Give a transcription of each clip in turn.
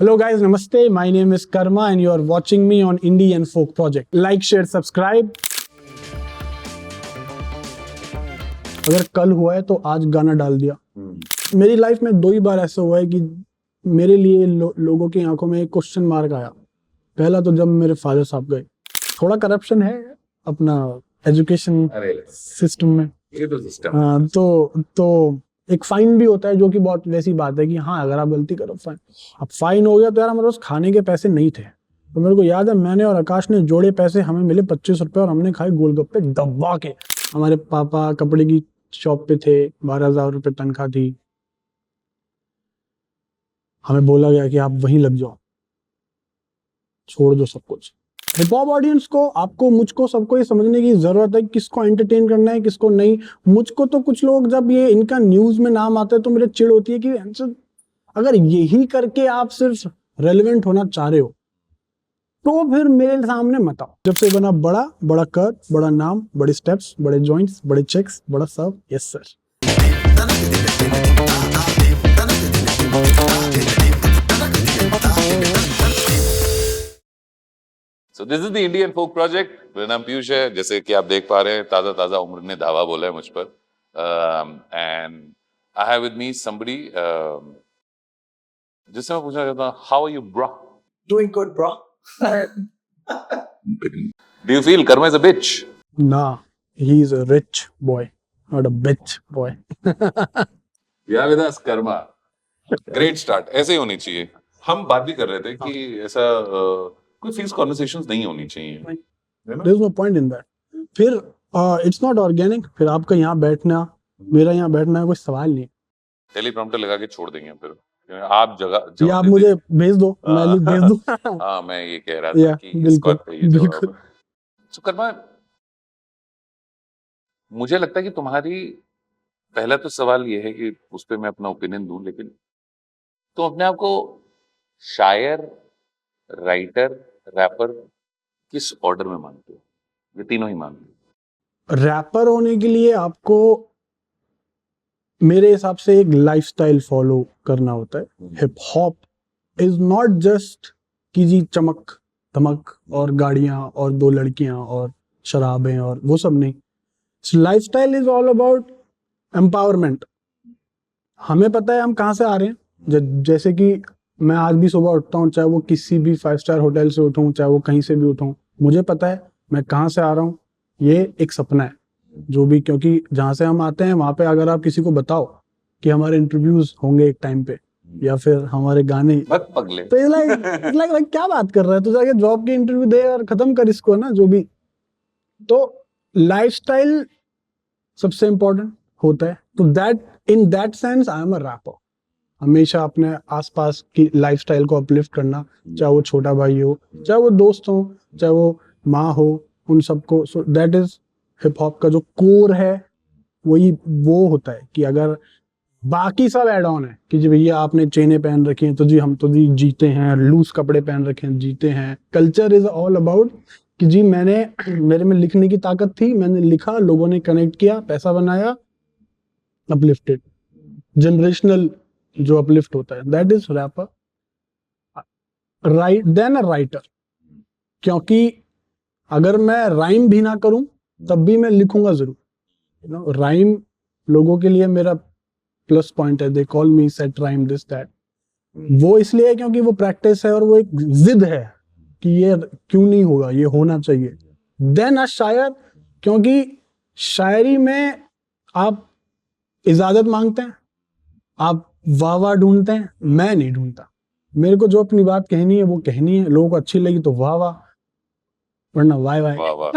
Hello guys, namaste. My name is Karma and you are watching me on Indie and Folk Project. Like, share, subscribe. अगर कल हुआ है तो आज गाना डाल दिया। मेरी लाइफ में 2 ही बार ऐसा हुआ है कि मेरे लिए लोगों की आंखों में एक क्वेश्चन मार्क आया। पहला तो जब मेरे फादर साहब गए, थोड़ा करप्शन है अपना एजुकेशन सिस्टम में, ये तो सिस्टम। हाँ, तो एक फाइन भी होता है, जो कि बहुत वैसी बात है कि हाँ अगर आप गलती करो फाइन। अब फाइन हो गया तो यार हमारे पास खाने के पैसे नहीं थे, तो मेरे को याद है मैंने और आकाश ने जोड़े पैसे, हमें मिले 25 रुपए और हमने खाए गोलगप्पे दबा के। हमारे पापा कपड़े की शॉप पे थे, 12,000 रुपए तनख्वाह थी। हमें बोला गया कि आप वहीं लग जाओ, छोड़ दो सब कुछ। हिप हॉप ऑडियंस को, आपको, मुझको, सबको ये समझने की जरूरत है किसको एंटरटेन करना है, किसको नहीं। मुझको तो कुछ लोग जब ये इनका न्यूज में नाम आता है तो मेरे चिढ़ होती है कि अगर यही करके आप सिर्फ रेलेवेंट होना चाह रहे हो तो फिर मेरे सामने मत आओ। जब से बना बड़ा बड़ा कर, बड़ा नाम, बड़े स्टेप्स, बड़े जॉइंट्स, बड़े चेक्स, बड़ा सब, yes sir. So this is the Indian Folk Project. मेरा नाम पीयूष है, जैसे कि आप देख पा रहे हैं ताजा ताजा उम्र ने धावा बोला है मुझ पर। And I have with me somebody जिससे मैं पूछना चाहता हूँ, how are you, bro? Doing good, bro. Do you feel Karma is a bitch? Nah, he is a rich boy, not a bitch boy. Yeah, with us Karma. Great start. ऐसे ही होनी चाहिए। हम बात भी कर रहे थे कि ऐसा कोई फीस कॉन्वर्सेशंस नहीं होनी चाहिए। There is no point in that. फिर it's not organic. फिर आपका यहाँ बैठना, मेरा यहाँ बैठना कोई सवाल नहीं। टेलीप्रॉम्प्टर लगा के छोड़ देंगे फिर। आप जगह या आप मुझे भेज दो, मैं लिख भेज दूँ। हाँ, मैं ये कह रहा था कि इस कॉल पे ये जवाब। तो कर्मा, मुझे लगता है कि तुम्हारी पहला तो सवाल ये है कि उस पे मैं अपना ओपिनियन दूं, लेकिन तुम अपने आप को शायर, राइटर, रैपर किस ऑर्डर में मानते हो? ये तीनों ही मानते हो? रैपर होने के लिए आपको मेरे हिसाब से एक लाइफस्टाइल फॉलो करना होता है। Hip hop is not just कि जी चमक धमक और गाड़ियां और 2 लड़कियां और शराबें और वो सब नहीं। Lifestyle is all about empowerment. हमें पता है हम कहाँ से आ रहे हैं। जैसे कि मैं आज भी सुबह उठता हूँ, चाहे वो किसी भी 5 स्टार होटल से उठूँ, चाहे वो कहीं से भी उठूँ, मुझे पता है मैं कहाँ से आ रहा हूँ। ये एक सपना है जो भी, क्योंकि जहाँ से हम आते हैं वहां पे अगर आप किसी को बताओ कि हमारे इंटरव्यूज होंगे एक टाइम पे या फिर हमारे गाने, पगले, तो लाइक क्या बात कर रहा है, तो जाके जॉब की इंटरव्यू दे और खत्म कर इसको ना, जो भी। तो लाइफस्टाइल सबसे इंपॉर्टेंट होता है। तो that in that sense I am a rapper. हमेशा अपने आसपास की लाइफस्टाइल को अपलिफ्ट करना, चाहे वो छोटा भाई हो, चाहे वो दोस्त हो, चाहे वो माँ हो, उन सबको। So that is hip hop का जो कोर है, वही वो होता है कि अगर बाकी सब एड ऑन है कि जी भैया आपने चेनें पहन रखी हैं तो जी हम तो जी जीते हैं, लूज कपड़े पहन रखे हैं जीते हैं। कल्चर इज ऑल अबाउट कि जी मेरे में लिखने की ताकत थी, मैंने लिखा, लोगों ने कनेक्ट किया, पैसा बनाया, अपलिफ्टेड। जनरेशनल जो अपलिफ्ट होता है, that is rapper. Right then a writer, क्योंकि अगर मैं राइम भी ना करूं तब भी मैं लिखूंगा जरूर। राइम लोगों के लिए मेरा प्लस पॉइंट है। They call me set rhyme this that. वो इसलिए है क्योंकि वो प्रैक्टिस है और वो एक जिद है कि ये क्यों नहीं होगा, ये होना चाहिए। देन अ शायर, क्योंकि शायरी में आप इजाजत मांगते हैं, आप वाह वाह ढूंढते हैं, मैं नहीं ढूंढता। मेरे को जो अपनी बात कहनी है वो कहनी है, लोगों को अच्छी लगी तो वाह वाह, वरना वाह वाह। वाह वाह,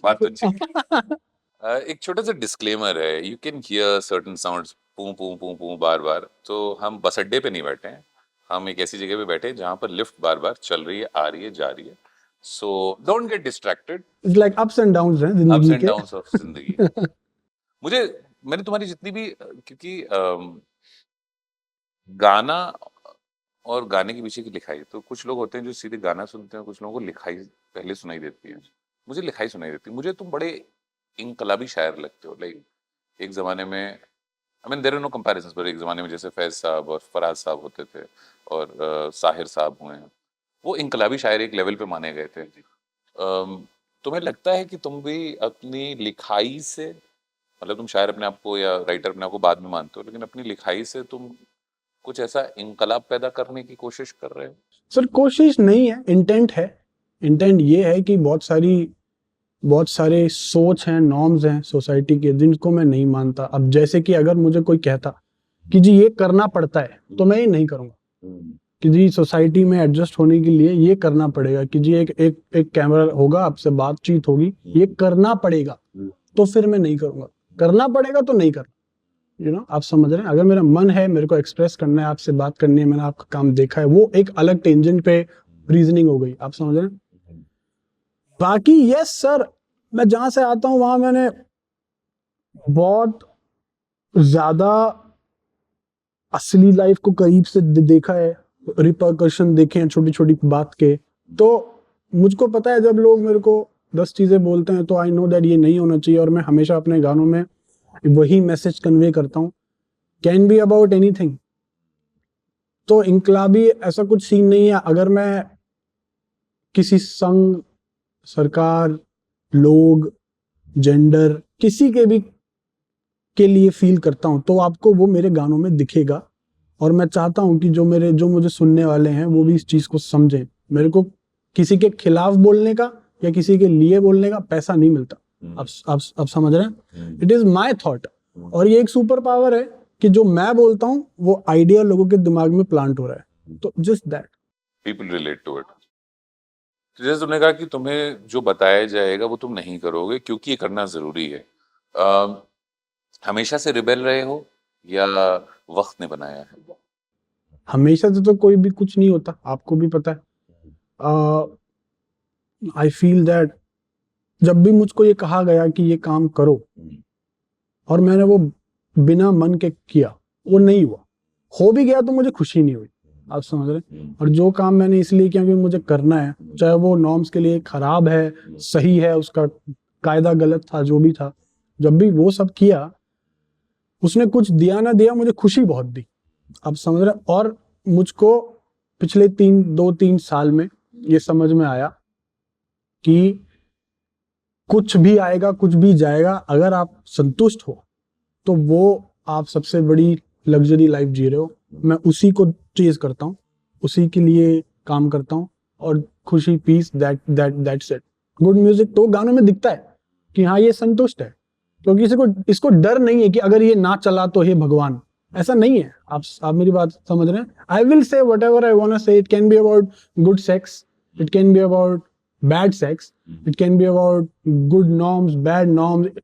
बात तो अच्छी है। एक छोटा सा डिस्क्लेमर है, you can hear certain sounds, पू पू पू पू बार बार। तो हम बस अड्डे पे नहीं बैठे हैं, हम एक ऐसी जगह पे बैठे हैं जहाँ पर लिफ्ट बार बार चल रही है, आ रही है, जा रही है। So don't get distracted. It's like ups and downs हैं अप्स जिंदगी एंड के। डाउन्स ऑफ जिंदगी। मैंने तुम्हारी जितनी भी, क्योंकि गाना और गाने के पीछे की लिखाई, तो कुछ लोग होते हैं जो सीधे गाना सुनते हैं, कुछ लोगों को लिखाई पहले सुनाई देती है। मुझे लिखाई सुनाई देती है। मुझे तुम बड़े इनकलाबी शायर लगते हो। लाइक एक जमाने में I mean there are no comparisons, पर एक जमाने में जैसे फैज साहब और फराज साहब होते थे और साहिर साहब हुए हैं, वो इनकलाबी शायर एक लेवल पे माने गए थे। तुम्हें लगता है कि तुम भी अपनी लिखाई से, मतलब तुम शायर अपने आप को या राइटर अपने आप को बाद में मानते हो, लेकिन अपनी लिखाई से तुम कुछ ऐसा इनकलाब पैदा करने की कोशिश कर रहे हो? सर कोशिश नहीं है, इंटेंट है। इंटेंट ये है कि बहुत सारे सोच हैं, नॉर्म्स हैं सोसाइटी के, जिनको मैं नहीं मानता। अब जैसे कि अगर मुझे कोई कहता कि जी ये करना पड़ता है, तो मैं ये नहीं करूंगा कि जी सोसाइटी में एडजस्ट होने के लिए ये करना पड़ेगा, कि जी एक कैमरा होगा, आपसे बातचीत होगी, ये करना पड़ेगा, तो फिर मैं नहीं करूंगा। करना पड़ेगा तो नहीं करना, आप समझ रहे हैं। अगर मेरा मन है, मेरे को एक्सप्रेस करना है, आपसे बात करनी है, मैंने आपका काम देखा है, वो एक अलग टेंजेंट पे रीजनिंग हो गई, आप समझ रहे हैं। बाकी यस सर, मैं जहां से आता हूं वहां मैंने बहुत ज्यादा असली लाइफ को करीब से देखा है, रिपरकशन देखे हैं छोटी छोटी बात के। तो मुझको पता है जब लोग मेरे को 10 चीजें बोलते हैं तो आई नो दैट ये नहीं होना चाहिए, और मैं हमेशा अपने गानों में वही मैसेज कन्वे करता हूँ, कैन बी अबाउट एनीथिंग। तो इनकलाबी ऐसा कुछ सीन नहीं है। अगर मैं किसी संघ, सरकार, लोग, जेंडर, किसी के लिए फील करता हूं तो आपको वो मेरे गानों में दिखेगा। और मैं चाहता हूं कि जो मुझे सुनने वाले हैं वो भी इस चीज को समझें। मेरे को किसी के खिलाफ बोलने का या किसी के लिए बोलने का पैसा नहीं मिलता। आप समझ रहे हैं। इट इज माई थॉट, और ये एक सुपर पावर है कि जो मैं बोलता हूं वो आइडिया लोगों के दिमाग में प्लांट हो रहा है। तो just that people relate to it. जैसे तुमने कहा कि तुम्हें जो बताया जाएगा वो तुम नहीं करोगे क्योंकि ये करना जरूरी है। हमेशा से रिबेल रहे हो या वक्त ने बनाया है? हमेशा से तो कोई भी कुछ नहीं होता, आपको भी पता है। आई फील दैट जब भी मुझको ये कहा गया कि ये काम करो, और मैंने वो बिना मन के किया, वो नहीं हुआ। हो भी गया तो मुझे खुशी नहीं हुई, आप समझ रहे। और जो काम मैंने इसलिए किया कि मुझे करना है, चाहे वो नॉर्म्स के लिए खराब है, सही है, उसका कायदा गलत था, जो भी था, जब भी वो सब किया, उसने कुछ दिया ना दिया, मुझे खुशी बहुत दी, आप समझ रहे। और मुझको पिछले 2-3 साल में ये समझ में आया कि कुछ भी आएगा, कुछ भी जाएगा, अगर आप संतुष्ट हो तो वो आप सबसे बड़ी लग्जरी लाइफ जी रहे हो। मैं उसी को चेज करता हूँ, उसी के लिए काम करता हूँ, और खुशी, peace, that's it. Good music तो गानों में दिखता है कि हाँ ये संतुष्ट है, क्योंकि इसको डर नहीं है कि अगर ये ना चला तो हे भगवान, ऐसा नहीं है। आप मेरी बात समझ रहे हैं। I will say whatever I want to say. It can be about good sex, it can be about bad sex, it can be about good norms, bad norms.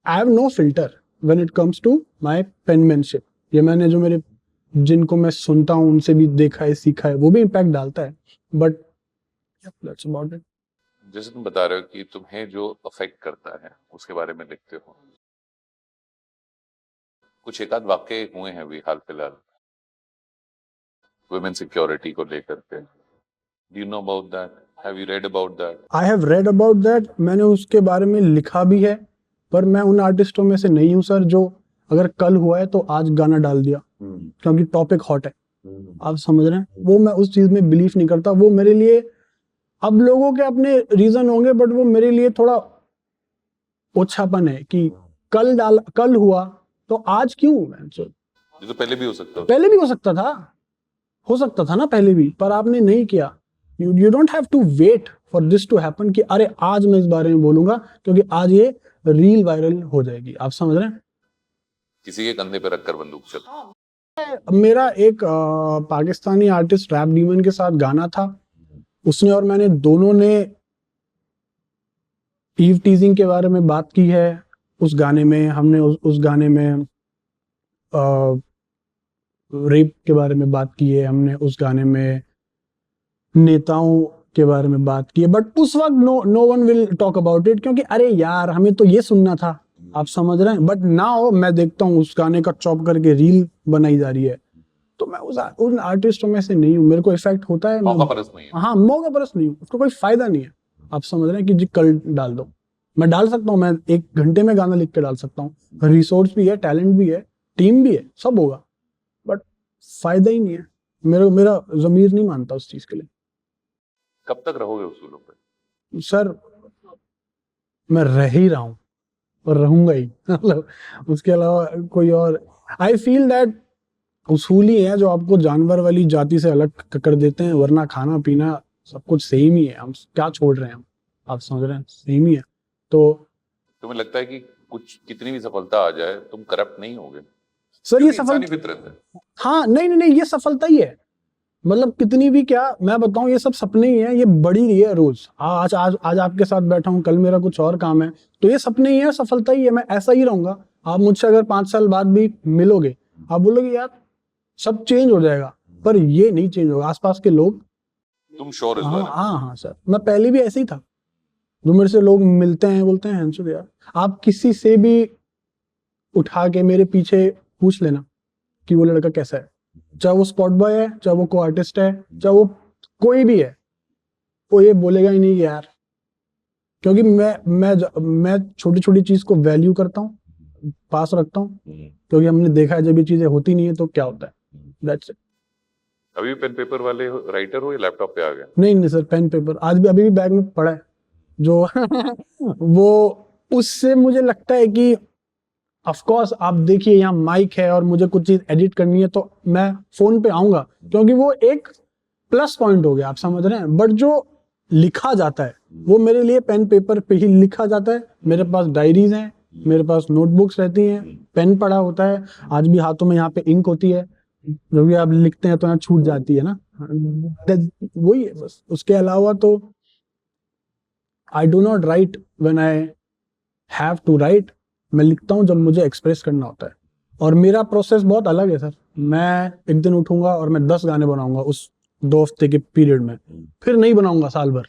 I have no filter when it comes to my penmanship. ये मैंने जो मेरे जिनको मैं सुनता हूँ उनसे भी देखा है, सीखा है, वो भी इम्पैक्ट डालता है। But that's about it. जैसे तुम बता रहे हो कि तुम्हें जो अफेक्ट करता है उसके बारे में लिखते हो, कुछ एक आध वाकये हुए हैं अभी हाल फिलहाल वुमेन सिक्योरिटी को लेकर के। Do you know about that? Have you read about that? I have read about that. मैंने उसके बारे में लिखा भी है, पर मैं उन आर्टिस्टों में से नहीं हूँ सर जो अगर कल हुआ है तो आज गाना डाल दिया क्योंकि टॉपिक हॉट है, आप समझ रहे हैं। वो मैं उस चीज में बिलीव नहीं करता। वो मेरे लिए, अब लोगों के अपने रीजन होंगे, बट वो मेरे लिए थोड़ा ओछापन है कि कल हुआ तो आज क्यों। ये तो पहले भी हो सकता था। पहले भी हो सकता था ना पहले भी, पर आपने नहीं किया। You don't have to wait for this to happen कि अरे आज मैं इस बारे में बोलूंगा क्योंकि आज ये रील वायरल हो जाएगी, आप समझ रहे हैं। किसी के कंधे पे रखकर बंदूक चल। मेरा एक पाकिस्तानी आर्टिस्ट रैप डीमन के साथ गाना था, उसने और मैंने दोनों ने ईव टीजिंग के बारे में बात की है उस गाने में। हमने उस गाने में रेप के बारे में बात की है, हमने उस गाने में नेताओं के बारे में बात की है। बट उस वक्त no one will talk about it क्योंकि अरे यार हमें तो ये सुनना था, आप समझ रहे हैं। बट नाउ मैं देखता हूँ उस गाने का चॉप करके रील बनाई जा रही है, तो मैं उन आर्टिस्टों में से नहीं हूँ। मेरे को इफेक्ट होता है, मौका परस्त नहीं है। हाँ, मौका परस्त नहीं हूँ, उसको कोई फायदा नहीं है, आप समझ रहे हैं कि जी कल डाल दो। मैं डाल सकता हूँ, मैं 1 घंटे में गाना लिख के डाल सकता हूँ, रिसोर्स भी है, टैलेंट भी है, टीम भी है, सब होगा, बट फायदा ही नहीं है। मेरा ज़मीर नहीं मानता उस चीज के लिए। कब तक रहोगे उसूलों पे? सर मैं रह ही रहा हूँ और रहूंगा ही मतलब उसके अलावा कोई और, आई फील दैट उसूल ही है जो आपको जानवर वाली जाति से अलग कर देते हैं, वरना खाना पीना सब कुछ सेम ही है। हम क्या छोड़ रहे हैं, हम आप समझ रहे हैं, सेम ही है। तो तुम्हें लगता है कि कुछ कितनी भी सफलता आ जाए तुम करप्ट नहीं होगे? सर ये क्योंकि इंसानी सफल, फितरत है। हाँ नहीं नहीं नहीं, ये सफलता ही है। मतलब कितनी भी, क्या मैं बताऊं, ये सब सपने ही हैं, ये बढ़ी रही है रोज। आज आज आज आपके साथ बैठा हूं, कल मेरा कुछ और काम है, तो ये सपने ही है, सफलता ही है। मैं ऐसा ही रहूंगा। आप मुझसे अगर 5 साल बाद भी मिलोगे, आप बोलोगे यार सब चेंज हो जाएगा, पर ये नहीं चेंज होगा। आसपास के लोग, तुम श्योर इस हाँ बारे में? हाँ हाँ सर, मैं पहले भी ऐसे ही था। जो मेरे से लोग मिलते हैं बोलते हैं हंसो यार, आप किसी से भी उठा के मेरे पीछे पूछ लेना कि वो लड़का कैसा है, चाहे वो स्पॉट बॉय है, चाहे वो को आर्टिस्ट है, चाहे वो कोई भी है, वो ये बोलेगा ही नहीं कि यार, क्योंकि मैं छोटी छोटी चीज को वैल्यू करता हूँ, पास रखता हूँ, क्योंकि हमने देखा है जब ये चीजें होती नहीं है तो क्या होता है। That's it. अभी पेन पेपर वाले राइटर हो या लैपटॉप पे आ गए? नहीं नहीं सर, पेन पेपर आज भी अभी भी बैग में पड़ा है जो वो, उससे मुझे लगता है कि ऑफ कोर्स आप देखिए यहाँ माइक है और मुझे कुछ चीज एडिट करनी है तो मैं फोन पे आऊंगा, क्योंकि वो एक प्लस पॉइंट हो गया, आप समझ रहे हैं। बट जो लिखा जाता है वो मेरे लिए पेन पेपर पे ही लिखा जाता है। मेरे पास डायरीज हैं, मेरे पास नोटबुक्स रहती हैं, पेन पड़ा होता है, आज भी हाथों में यहाँ पे इंक होती है, जो भी आप लिखते हैं तो यहाँ छूट जाती है ना, वही है बस। उसके अलावा तो I do not write when I have to write. मैं लिखता हूँ जब मुझे एक्सप्रेस करना होता है, और मेरा प्रोसेस बहुत अलग है सर। मैं एक दिन उठूंगा और मैं 10 गाने बनाऊंगा उस 2 हफ्ते के पीरियड में, फिर नहीं बनाऊंगा साल भर,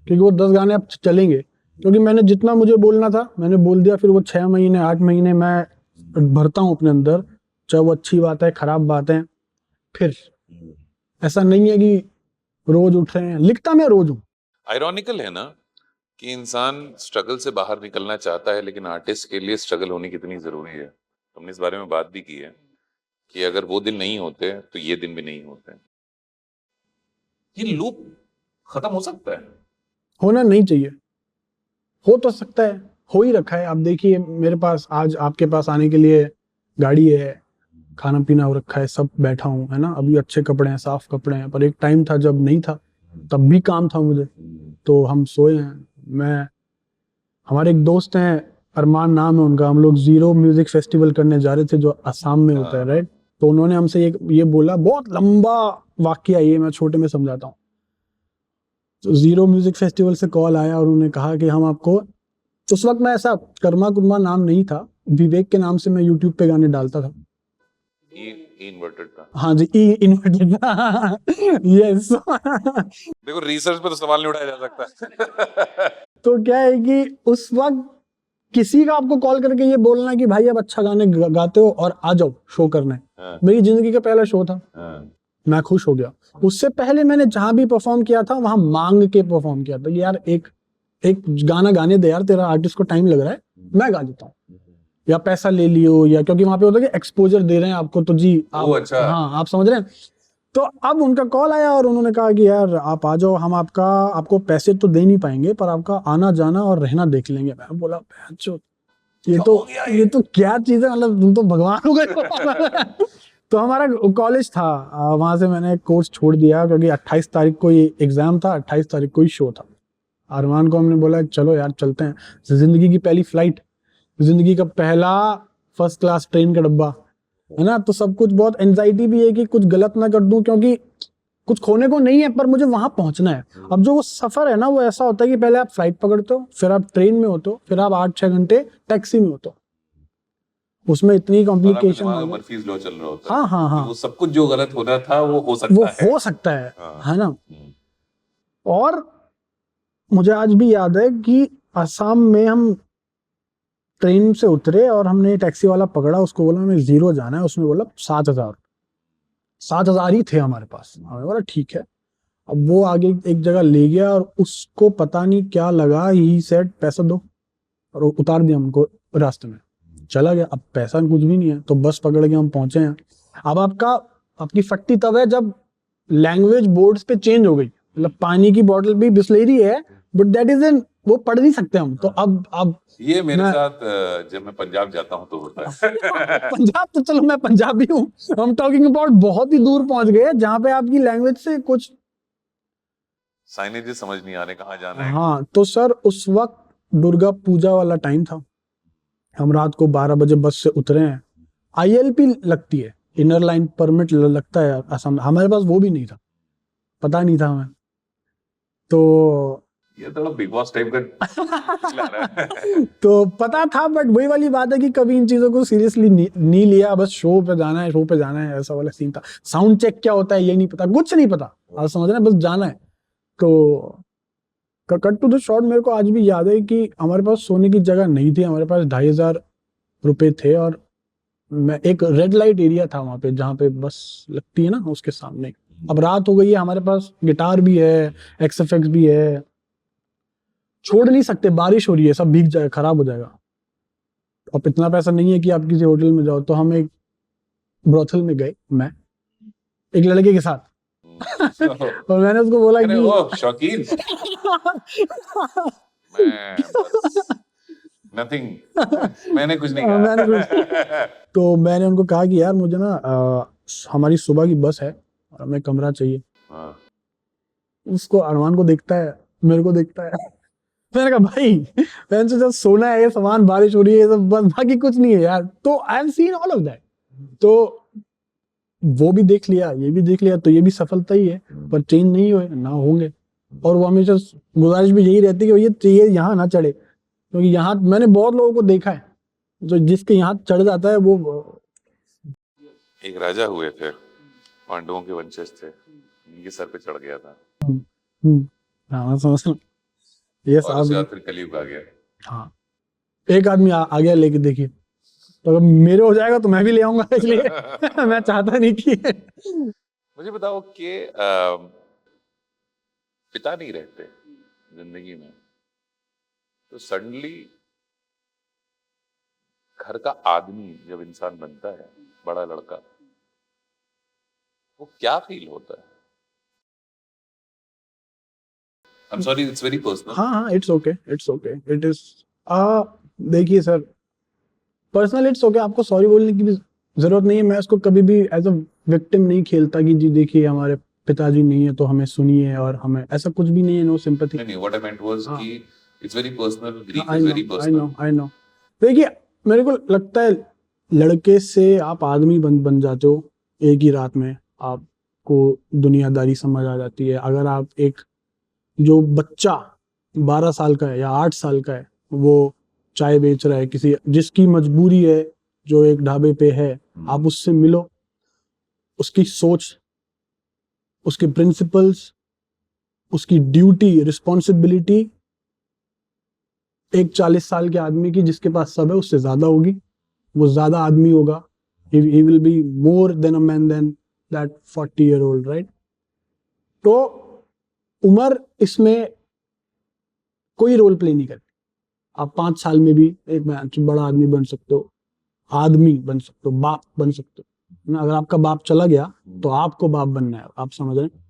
क्योंकि वो 10 गाने अब चलेंगे, क्योंकि मैंने जितना मुझे बोलना था मैंने बोल दिया। फिर वो 6 महीने 8 महीने मैं भरता हूँ अपने अंदर, चाहे वो अच्छी बात है खराब बात है। फिर ऐसा नहीं है कि रोज उठ रहे हैं, लिखता मैं रोज हूँ। आयरॉनिकल है ना कि इंसान स्ट्रगल से बाहर निकलना चाहता है, लेकिन आर्टिस्ट के लिए स्ट्रगल होनी कितनी जरूरी है। तुमने इस बारे में बात भी की है कि अगर वो दिन नहीं होते तो ये दिन भी नहीं होते। ये लूप खत्म हो सकता है? होना नहीं चाहिए, हो तो सकता है, हो ही रखा है। आप देखिए मेरे पास आज आपके पास आने के लिए गाड़ी है, खाना पीना हो रखा है, सब बैठा हूँ, है ना। अभी अच्छे कपड़े हैं, साफ कपड़े हैं, पर एक टाइम था जब नहीं था, तब भी काम था मुझे, तो हम सोए हैं। मैं, हमारे एक दोस्त हैं, अरमान नाम है उनका, हम लोग जीरो म्यूजिक फेस्टिवल करने जा रहे थे जो असम में होता है, राइट। तो उन्होंने हमसे ये बोला, बहुत लंबा वाक्य ये, मैं छोटे में समझाता हूँ। तो जीरो म्यूजिक फेस्टिवल से कॉल आया और उन्होंने कहा कि हम आपको, उस वक्त मैं ऐसा कर्मा कुर्मा नाम नहीं था, विवेक के नाम से मैं यूट्यूब पे गाने डालता था। इन्वर्टेड था। हाँ जी, इन्वर्टेड था यस देखो रिसर्च पे तो सवाल नहीं उठाया जा सकता तो क्या है कि उस वक्त किसी का आपको कॉल करके ये बोलना कि भाई आप अच्छा गाने गाते हो और आ जाओ शो करने, मेरी जिंदगी का पहला शो था। मैं खुश हो गया। उससे पहले मैंने जहां भी परफॉर्म किया था वहां मांग के परफॉर्म किया था कि यार एक गाना गाने दे यार, तेरा आर्टिस्ट को टाइम लग रहा है, मैं गा देता हूँ, या पैसा ले लियो, या क्योंकि वहां पे होता है कि एक्सपोजर दे रहे हैं आपको, तो जी आप, अच्छा। हाँ आप समझ रहे हैं। तो अब उनका कॉल आया और उन्होंने कहा कि यार आप आ जाओ, हम आपको पैसे तो दे नहीं पाएंगे पर आपका आना जाना और रहना देख लेंगे। मैं बोला ये तो क्या चीज है, मतलब तुम तो भगवान हो गए तो हमारा कॉलेज था, वहां से मैंने कोर्स छोड़ दिया क्योंकि 28 तारीख को ये एग्जाम था, 28 तारीख को ही शो था। अरमान को हमने बोला चलो यार चलते हैं, जिंदगी की पहली फ्लाइट, जिंदगी का पहला फर्स्ट क्लास ट्रेन का डब्बा, है ना। तो सब कुछ, बहुत एंजाइटी भी है कि कुछ गलत ना कर दूं, क्योंकि कुछ खोने को नहीं है पर मुझे वहां पहुंचना है। अब जो वो सफर है ना, वो ऐसा होता है कि पहले आप फ्लाइट पकड़ते हो, फिर आप ट्रेन में होते हो, फिर आप 8-6 घंटे टैक्सी में होते हो, उसमें इतनी कॉम्प्लिकेशन मर्फीज लॉ चल रहा होता है। हाँ हाँ हाँ, वो सब कुछ जो गलत होना था वो हो सकता है, है ना। और मुझे आज भी याद है कि असम में हम ट्रेन से उतरे और हमने टैक्सी वाला पकड़ा, उसको बोला हमें जीरो जाना है, उसने बोला 7,000 ही थे हमारे पास। हमें बोला ठीक है। अब वो आगे एक जगह ले गया और उसको पता नहीं क्या लगा, ही सेड पैसा दो, और उतार दिया हमको रास्ते में। चला गया, अब पैसा कुछ भी नहीं है, तो बस पकड़ के हम पहुंचे हैं। अब आपकी फट्टी तब है जब लैंग्वेज बोर्ड्स पे चेंज हो गई, मतलब पानी की बोतल भी बिस्लेरी है, बट दैट इज एन, वो पढ़ नहीं सकते हम। तो अब ये मेरे मैं- साथ जब मैं पंजाब जाता हूँ तो होता है। पंजाब तो चलो मैं पंजाबी हूँ, हम टॉकिंग अबाउट बहुत ही दूर पहुंच गए जहां पे आपकी लैंग्वेज से कुछ, साइनेजेस समझ नहीं आ रहे कहाँ जाना है। हाँ। तो सर उस वक्त दुर्गा पूजा वाला टाइम था, हम रात को 12 बजे बस से उतरे हैं, ILP लगती है, इनर लाइन परमिट लगता है असम, हमारे पास वो भी नहीं था, पता नहीं था हमें। तो ये थोड़ा बिग बॉस टाइप का लग रहा है। तो पता था, बट वही वाली बात है कि कभी इन चीजों को सीरियसली नहीं लिया, बस शो पे जाना है, शो पे जाना है, ऐसा वाला सीन था। साउंड चेक क्या होता है ये नहीं पता, कुछ नहीं पता, आप समझ रहे हैं, बस जाना है। तो कट टू द शॉर्ट, मेरे को आज भी याद है कि हमारे पास सोने की जगह नहीं थी, हमारे पास 2,500 रुपए थे, और मैं एक रेड लाइट एरिया था वहां पे जहाँ पे बस लगती है ना, उसके सामने। अब रात हो गई है, हमारे पास गिटार भी है, XFX भी है, छोड़ नहीं सकते, बारिश हो रही है, सब भीग जाएगा, खराब हो जाएगा। अब इतना पैसा नहीं है कि आप किसी होटल में जाओ, तो हम एक ब्रोथल में गए, मैं एक लड़के के साथ, और मैंने उसको बोला अरे कि ओ शौकीन, मैं बस नथिंग, मैंने कुछ नहीं मैंने कहा। तो मैंने उनको कहा कि यार मुझे ना हमारी सुबह की बस है और हमें कमरा चाहिए। हाँ, उसको, अरमान को देखता है, मेरे को देखता है, मैंने कहा भाई मैंने सोचा सोना है, ये सामान, बारिश हो रही है, ये सब, बस बाकी कुछ नहीं है यार। तो I am seen all of that. तो वो भी देख लिया, ये भी देख लिया, तो ये भी सफलता ही है, पर चेंज नहीं हुए ना होंगे। और वो हमेशा गुजारिश भी यही रहती है कि ये चाहिए यहाँ ना चढ़े, क्योंकि यहाँ मैंने बहुत लोगों को देखा है जो जिसके यहाँ चढ़ जाता है वो। एक राजा हुए थे, पांडवों के वंशज थे, इनके सर पे चढ़ गया था, हाँ मैं समझ रहा हूँ। ये और उसके साहब, बाद फिर कलयुग आ गया। हाँ, एक आदमी आ गया लेके, देखिए, तो अगर मेरे हो जाएगा तो मैं भी ले आऊंगा, इसलिए मैं चाहता नहीं कि मुझे बताओ कि पिता नहीं रहते जिंदगी में, तो सडनली घर का आदमी जब इंसान बनता है, बड़ा लड़का, वो क्या फील होता है? I'm sorry, it's very personal. हाँ हाँ, it's okay, it's okay, it is, देखिए सर, पर्सनल इट्स ओके, आपको सॉरी बोलने की भी जरूरत नहीं है। मैं उसको कभी भी एज अ विक्टिम नहीं खेलता कि जी देखिए हमारे पिताजी नहीं है तो हमें सुनिए, और हमें ऐसा कुछ भी नहीं है, नो सिंपैथी। नहीं, what I meant was हाँ। कि it's very personal, grief I is know, very I personal. No, I know. देखिए, मेरे को लगता है लड़के से आप आदमी बन जाते हो एक ही रात में, आपको दुनियादारी समझ आ जाती है। अगर आप एक, जो बच्चा 12 साल का है या 8 साल का है, वो चाय बेच रहा है, किसी जिसकी मजबूरी है, जो एक ढाबे पे है, आप उससे मिलो, उसकी सोच, उसके प्रिंसिपल्स, उसकी ड्यूटी, रिस्पॉन्सिबिलिटी एक 40 साल के आदमी की जिसके पास सब है उससे ज्यादा होगी। वो ज्यादा आदमी होगा, he will be more than a man than that 40-year-old, right? तो उम्र इसमें कोई रोल प्ले नहीं करती। आप 5 साल में भी एक बड़ा आदमी बन सकते हो, आदमी बन सकते हो, बाप बन सकते हो ना। अगर आपका बाप चला गया तो आपको बाप बनना है, आप समझ रहे हैं।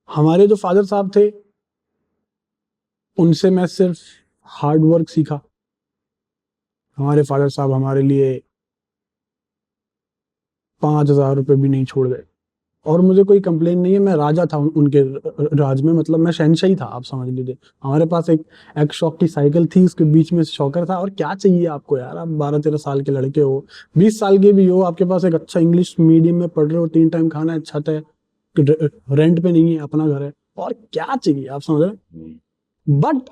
हमारे जो फादर साहब थे, उनसे मैं सिर्फ हार्ड वर्क सीखा। हमारे फादर साहब हमारे लिए 5,000 रुपए भी नहीं छोड़ गए, और मुझे कोई कंप्लेन नहीं है, मैं राजा था उनके राज में, मतलब मैं शहनशाही था, आप समझ लीजिए। हमारे पास एक शॉक की साइकिल थी, उसके बीच में शॉकर था, और क्या चाहिए आपको यार, आप 12-13 साल के लड़के हो, 20 साल के भी हो, आपके पास एक अच्छा इंग्लिश मीडियम में पढ़ रहे हो, 3 टाइम खाना है, छत है, रेंट पे नहीं है, अपना घर है, और क्या चाहिए, आप समझ रहे। बट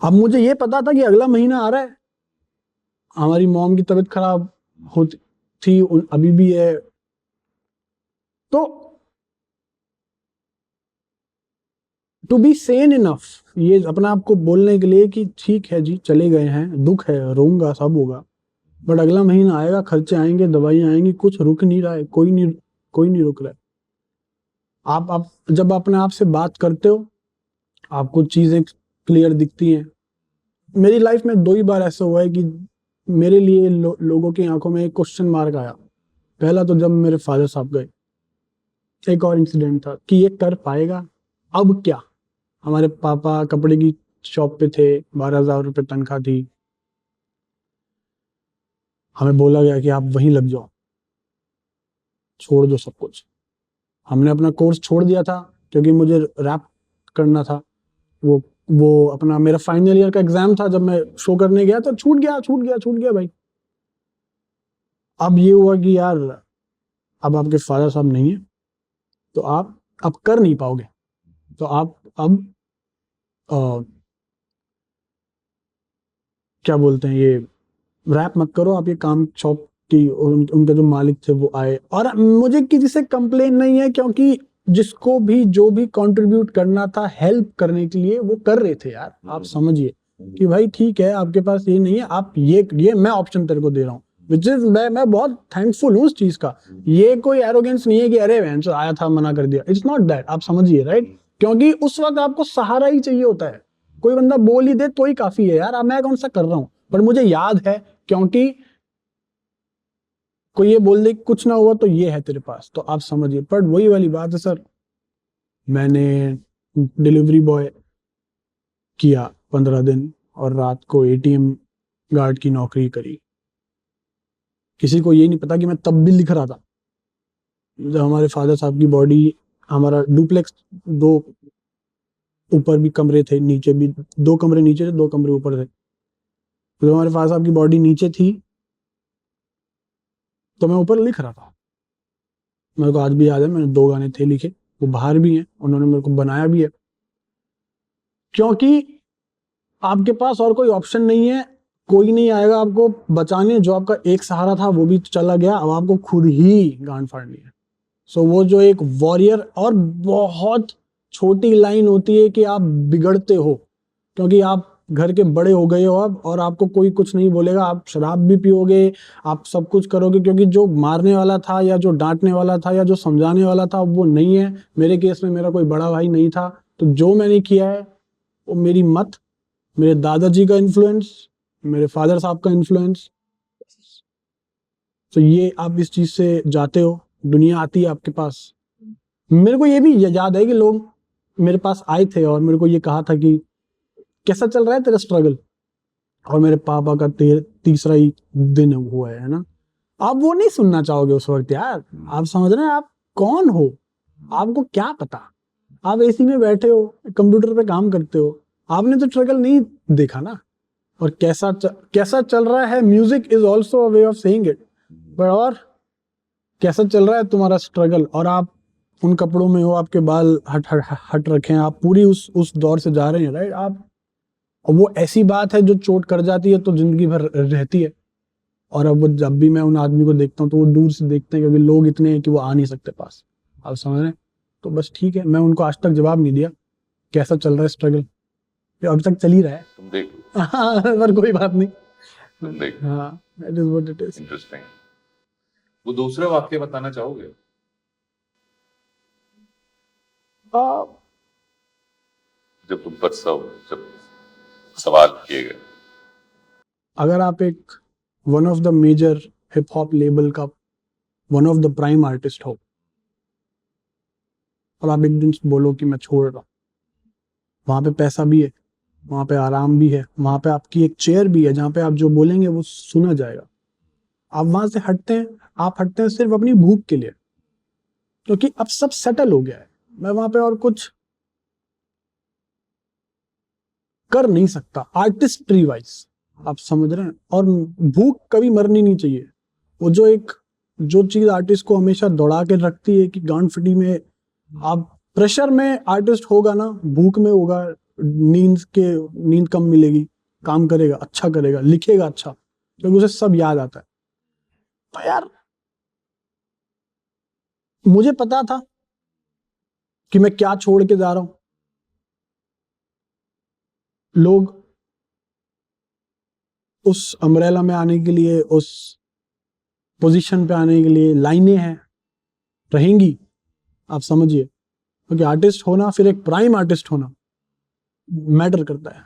अब मुझे ये पता था कि अगला महीना आ रहा है, हमारी मॉम की तबीयत खराब होती थी, अभी भी है। तो टू बी सेन इनफ, ये अपने आप को बोलने के लिए कि ठीक है जी, चले गए हैं, दुख है, रोऊंगा, सब होगा, बट अगला महीना आएगा, खर्चे आएंगे, दवाइयां आएंगी, कुछ रुक नहीं रहा है, कोई नहीं रुक रहा है। आप जब अपने आप से बात करते हो, आपको चीजें क्लियर दिखती हैं, मेरी लाइफ में 2 ही बार ऐसा हुआ है कि मेरे लिए लोगों की आंखों में एक क्वेश्चन मार्क आया। पहला तो जब मेरे फादर साहब गए, एक और इंसिडेंट था कि ये कर पाएगा, अब क्या। हमारे पापा कपड़े की शॉप पे थे, 12,000 रुपये तनख्वाह थी, हमें बोला गया कि आप वहीं लग जाओ, छोड़ दो सब कुछ। हमने अपना कोर्स छोड़ दिया था क्योंकि मुझे रैप करना था। वो अपना मेरा फाइनल ईयर का एग्जाम था, जब मैं शो करने गया तो छूट गया भाई। अब ये हुआ कि यार अब आपके फादर साहब नहीं है, तो आप अब कर नहीं पाओगे, तो आप अब क्या बोलते हैं, ये रैप मत करो, आप ये काम शॉप की। उनके जो मालिक थे वो आए, और मुझे किसी से कंप्लेन नहीं है, क्योंकि जिसको भी जो भी कंट्रीब्यूट करना था हेल्प करने के लिए वो कर रहे थे यार। आप समझिए कि भाई ठीक है, आपके पास ये नहीं है, आप ये मैं ऑप्शन तेरे को दे रहा हूँ, विच इज मैं बहुत थैंकफुल हूँ उस चीज का। ये कोई एरोगेंस नहीं है कि अरे बहन आया था मना कर दिया, इट्स नॉट दैट। आप समझिए, राइट? क्योंकि उस वक्त आपको सहारा ही चाहिए होता है, कोई बंदा बोल ही दे तो ही काफी है यार। अब मैं कौन सा कर रहा हूँ, पर मुझे याद है, क्योंकि कोई ये बोल दे कुछ ना हुआ तो ये है तेरे पास, तो आप समझिए। पर वही वाली बात है सर, मैंने डिलीवरी बॉय किया 15 दिन, और रात को एटीएम गार्ड की नौकरी करी। किसी को ये नहीं पता कि मैं तब भी लिख रहा था जब हमारे फादर साहब की बॉडी, हमारा डुप्लेक्स 2 ऊपर भी कमरे थे, नीचे भी 2 कमरे नीचे थे, 2 कमरे ऊपर थे। तो हमारे फादर साहब की बॉडी नीचे थी तो मैं ऊपर लिख रहा था। मेरे को आज भी याद है, मैंने 2 गाने थे लिखे, वो बाहर भी हैं, उन्होंने मेरे को बनाया भी है। क्योंकि आपके पास और कोई ऑप्शन नहीं है, कोई नहीं आएगा आपको बचाने। जो आपका एक सहारा था वो भी चला गया, अब आपको खुद ही गांड फाड़नी है। सो वो जो एक वॉरियर, और बहुत छोटी लाइन होती है कि आप बिगड़ते हो क्योंकि आप घर के बड़े हो गए हो अब, और आपको कोई कुछ नहीं बोलेगा। आप शराब भी पियोगे, आप सब कुछ करोगे, क्योंकि जो मारने वाला था या जो डांटने वाला था या जो समझाने वाला था वो नहीं है। मेरे केस में मेरा कोई बड़ा भाई नहीं था, तो जो मैंने किया है वो मेरी मत, मेरे दादाजी का इन्फ्लुएंस, मेरे फादर साहब का इन्फ्लुएंस। तो ये आप इस चीज से जाते हो, दुनिया आती है आपके पास। मेरे को ये भी याद है कि लोग मेरे पास आए थे और मेरे को ये कहा था कि कैसा चल रहा है तेरा स्ट्रगल, और मेरे पापा का तीसरा ही दिन हुआ है ना। आप वो नहीं सुनना चाहोगे उस वक्त यार। आप समझ रहे हैं आप कौन हो, आपको क्या पता। आप एसी में बैठे हो, कंप्यूटर पे काम करते हो, आपने तो स्ट्रगल नहीं देखा ना। और कैसा चल रहा है, music is also a way of saying it. पर और कैसा चल रहा है तुम्हारा स्ट्रगल, और आप उन कपड़ों में हो, आपके बाल हट रखे हैं, आप पूरी उस दौर से जा रहे हैं, राइट? आप, और वो ऐसी बात है जो चोट कर जाती है तो जिंदगी भर रहती है। और अब वो जब भी मैं उन आदमी को देखता हूँ तो वो दूर से देखते हैं, क्योंकि लोग इतने हैं कि वो आ नहीं सकते पास। आप समझ रहे हैं? तो बस ठीक है, मैं उनको आज तक जवाब नहीं दिया कैसा चल रहा है स्ट्रगल, अभी तक चल ही रहा है। तुम देख लो, पर कोई बात नहीं। तुम देख लो। हाँ, it is what it is. Interesting. वो दूसरा वाक्य बताना चाहोगे? जब तुम पर जब सवाल किए गए। अगर आप एक one of the major hip hop label का one of the prime artist हो, और आप एक दिन बोलो कि मैं छोड़ रहा हूँ, वहां पे पैसा भी है, वहां पे आराम भी है, वहां पे आपकी एक चेयर भी है जहां पे आप जो बोलेंगे वो सुना जाएगा। आप वहां से हटते हैं, आप हटते हैं सिर्फ अपनी भूख के लिए, क्योंकि अब सब सेटल हो गया है। मैं वहां पे और कुछ कर नहीं सकता आर्टिस्ट्री वाइज। आप समझ रहे हैं? और भूख कभी मरनी नहीं चाहिए। वो जो चीज आर्टिस्ट को हमेशा दौड़ा के रखती है कि गांड फटी में, आप प्रेशर में आर्टिस्ट होगा ना, भूख में होगा, नींद कम मिलेगी, काम करेगा अच्छा, करेगा लिखेगा अच्छा, क्योंकि उसे सब याद आता है। तो यार मुझे पता था कि मैं क्या छोड़ के जा रहा हूं। लोग उस अम्ब्रेला में आने के लिए, उस पोजीशन पे आने के लिए लाइनें हैं, रहेंगी। आप समझिए, क्योंकि आर्टिस्ट होना, फिर एक प्राइम आर्टिस्ट होना मैटर करता है।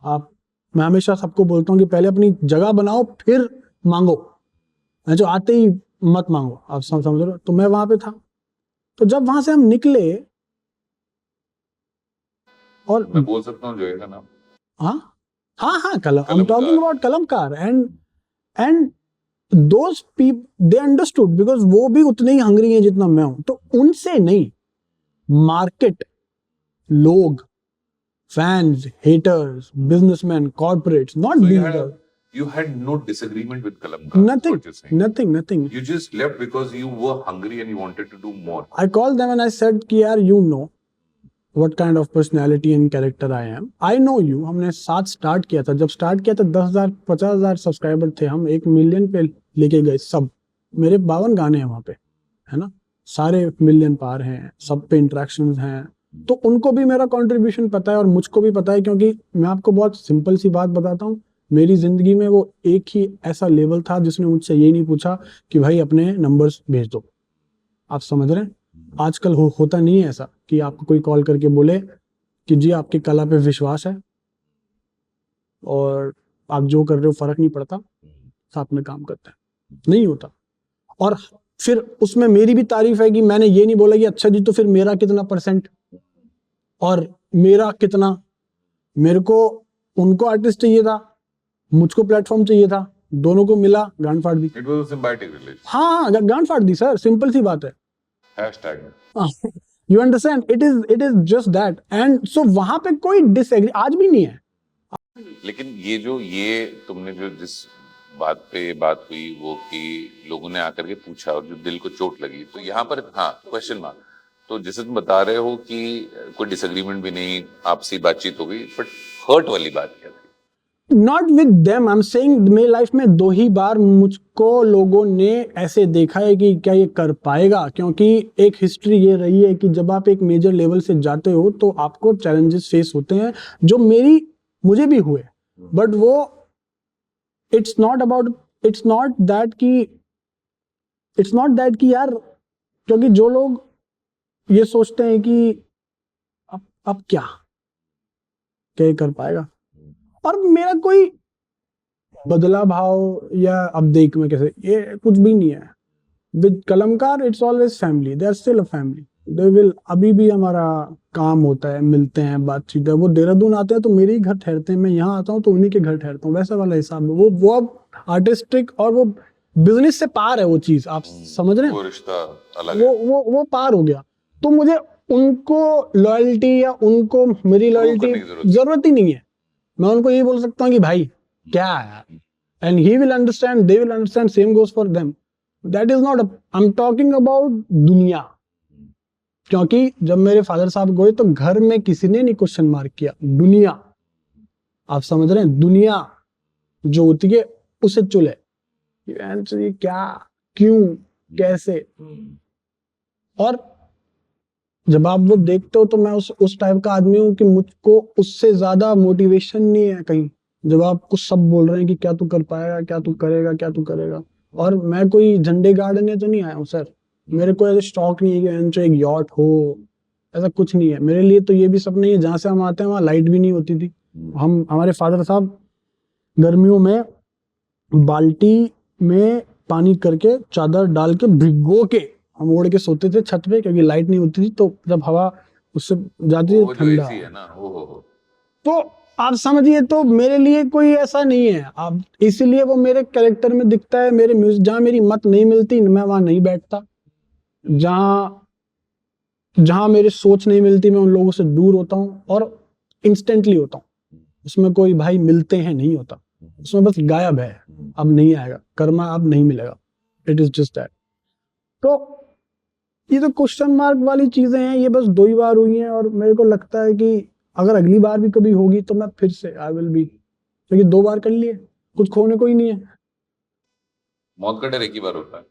आप मैं हमेशा सबको बोलता हूँ कि पहले अपनी जगह बनाओ फिर मांगो, जो आते ही मत मांगो। आप समझ रहे हो? तो मैं वहां पे था। तो जब वहां से हम निकले और मैं बोल सकता हूँ जो है ना, हाँ हाँ हाँ, कलम, I am Kalamkaar. Talking about Kalamkaar. And those people they understood, because वो भी उतने ही हंग्री हैं जितना मैं हूं। तो उनसे नहीं, मार्केट, लोग, fans, haters, businessman, corporates, not So these you had no disagreement with Kalamkar. is nothing, what you're saying. nothing. You just left because you were hungry and you wanted to do more. I called them and I said कि यार, you know what kind of personality and character I am. I know you. हमने साथ start किया था। जब start किया था 10,000 50,000 subscriber थे, हम 1 मिलियन पे लेके गए सब। मेरे 52 गाने हैं वहां पे, है ना, सारे मिलियन पार हैं, सब पे इंटरेक्शंस हैं। तो उनको भी मेरा कंट्रीब्यूशन पता है और मुझको भी पता है, क्योंकि मैं आपको बहुत सिंपल सी बात बताता हूँ। मेरी जिंदगी में वो एक ही ऐसा लेवल था जिसने मुझसे ये नहीं पूछा कि भाई अपने नंबर्स भेज दो। आप समझ रहे हैं? आजकल होता नहीं है ऐसा कि आपको कोई कॉल करके बोले कि जी आपकी कला पे विश्वास है और आप जो कर रहे हो फर्क नहीं पड़ता, साथ में काम करते हैं। नहीं होता। और फिर उसमें मेरी भी तारीफ है कि मैंने ये नहीं बोला कि अच्छा जी तो फिर मेरा कितना परसेंट और मेरा कितना। मेरे को, उनको आर्टिस्ट चाहिए था, मुझको प्लेटफॉर्म चाहिए था, दोनों को मिला, गांड फाड़ दी। It was a symbiotic relationship. हाँ, गांड फाड़ दी सर, सिंपल सी बात है। Hashtag. You understand? It is just that. And so वहां पे कोई डिसएग्री आज भी नहीं है। लेकिन ये तुमने जो जिस बात पे बात हुई वो कि लोगों ने आकर के पूछा और जो दिल को चोट लगी, तो यहाँ पर हाँ क्वेश्चन मार्क। तो जैसे तुम बता रहे हो कि कोई डिसएग्रीमेंट भी नहीं, आपसी बातचीत हो गई, बट हर्ट वाली बात क्या थी? Not with them, I am saying मेरी लाइफ में 2 ही बार मुझको लोगों ने ऐसे देखा है कि क्या ये कर पाएगा। क्योंकि एक हिस्ट्री ये रही है कि जब आप एक मेजर लेवल से जाते हो तो आपको चैलेंजेस फेस होते हैं, जो मुझे भी हुए। बट वो इट्स नॉट दैट कि यार, क्योंकि जो लोग ये सोचते हैं कि अब क्या ये कर पाएगा, और मेरा कोई बदला भाव या अब देख में कैसे, ये कुछ भी नहीं है। With Kalamkaar it's always family, they are still a family. They will, अभी भी हमारा काम होता है, मिलते हैं, बातचीत है। वो देहरादून आते हैं तो मेरे ही घर ठहरते हैं, मैं यहाँ आता हूँ तो उन्हीं के घर ठहरता हूँ, वैसा वाला हिसाब है। वो अब आर्टिस्टिक और वो बिजनेस से पार है वो चीज। आप समझ रहे हैं? वो रिश्ता अलग है। वो पार हो गया। तो मुझे उनको लॉयल्टी या उनको मेरी लॉयल्टी करने की जरूरत जरूरत ही नहीं है। मैं उनको ये बोल सकता हूँ कि भाई क्या है, and he will understand, they will understand, same goes for them. That is not, I am talking about दुनिया। क्योंकि जब मेरे फादर साहब गए तो घर में किसी ने नहीं क्वेश्चन मार्क किया, दुनिया। आप समझ रहे हैं? दुनिया जो होती है उसे चुले, ये क्या, क्यों, कैसे। और जब आप वो देखते हो तो मैं उस टाइप का आदमी हूं कि मुझको उससे ज्यादा मोटिवेशन नहीं है कहीं। जब आपको सब बोल रहे हैं कि क्या तू कर पाएगा, क्या तू करेगा, क्या तू करेगा, और मैं कोई झंडे गाड़ने तो नहीं आया हूँ सर। मेरे को ऐसे स्टॉक नहीं है कि एक यॉट हो, ऐसा कुछ नहीं है मेरे लिए। तो ये भी सब नहीं है। जहां से हम आते हैं वहां लाइट भी नहीं होती थी। हमारे फादर साहब गर्मियों में बाल्टी में पानी करके चादर डाल के भिगो के हम ओढ़ के सोते थे छत पे, क्योंकि लाइट नहीं होती थी। तो जब हवा उससे जाती थी वो जो ठंडा, AC है ना, वो तो आप समझिए। तो मेरे लिए कोई ऐसा नहीं है। आप इसीलिए वो मेरे कैरेक्टर में दिखता है। मेरे म्यूजिक, जहां मेरी मत नहीं मिलती मैं वहां नहीं बैठता। जहां मेरी सोच नहीं मिलती मैं उन लोगों से दूर होता हूँ, और इंस्टेंटली होता हूँ। उसमें कोई भाई मिलते हैं नहीं होता, उसमें बस गायब है, अब नहीं आएगा, कर्मा अब नहीं मिलेगा। It is just that. तो ये तो क्वेश्चन मार्क वाली चीजें हैं, ये बस 2 ही बार हुई हैं। और मेरे को लगता है कि अगर अगली बार भी कभी होगी तो मैं फिर से आई विल बी, क्योंकि 2 बार कर लिए, कुछ खोने को ही नहीं है। मौत का डर एक ही बार होता है,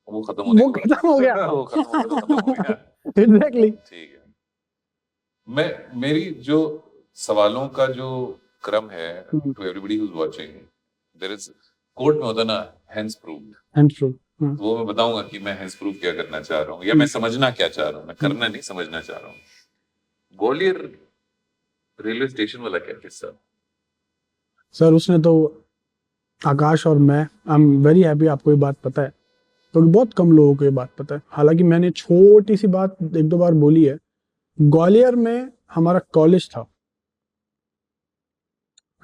वो खत्म वो होने के बाद खत्म हो गया। वो खत्म हो गया। एग्जैक्टली। ठीक है। मेरी जो सवालों का जो क्रम है, to everybody who is watching, there is court में होता ना, हेंस प्रूव्ड। And true. वो मैं बताऊंगा कि मैं हेंस प्रूव क्या करना चाह रहा हूँ, या मैं समझना क्या चाह रहा हूँ। मैं करना नहीं, समझना चाह रहा हूँ। ग्वालियर रेलवे स्टेशन वाला क्या किस्सा? सर उसने तो, आकाश और मैं, आई एम वेरी हैप्पी आपको ये बात पता है, क्योंकि बहुत कम लोगों को ये बात पता है। हालांकि मैंने छोटी सी बात एक दो बार बोली है। ग्वालियर में हमारा कॉलेज था,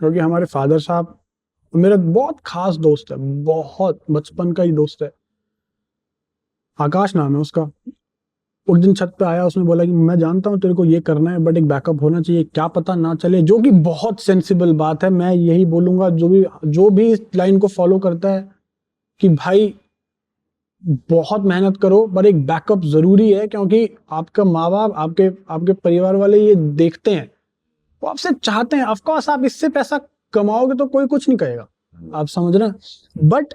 क्योंकि हमारे फादर साहब मेरा बहुत खास दोस्त है, बहुत बचपन का ही दोस्त है, आकाश नाम है उसका। उस दिन छत पे आया, उसने बोला कि मैं जानता हूँ तेरे को ये करना है, बट एक बैकअप होना चाहिए, क्या पता ना चले, जो कि बहुत सेंसिबल बात है। मैं यही बोलूंगा जो भी इस लाइन को फॉलो करता है कि भाई बहुत मेहनत करो, पर एक बैकअप जरूरी है, क्योंकि आपका माँ बाप, आपके आपके परिवार वाले ये देखते हैं, वो आपसे चाहते हैं। ऑफकोर्स आप इससे पैसा कमाओगे तो कोई कुछ नहीं कहेगा, आप समझ रहे हैं, बट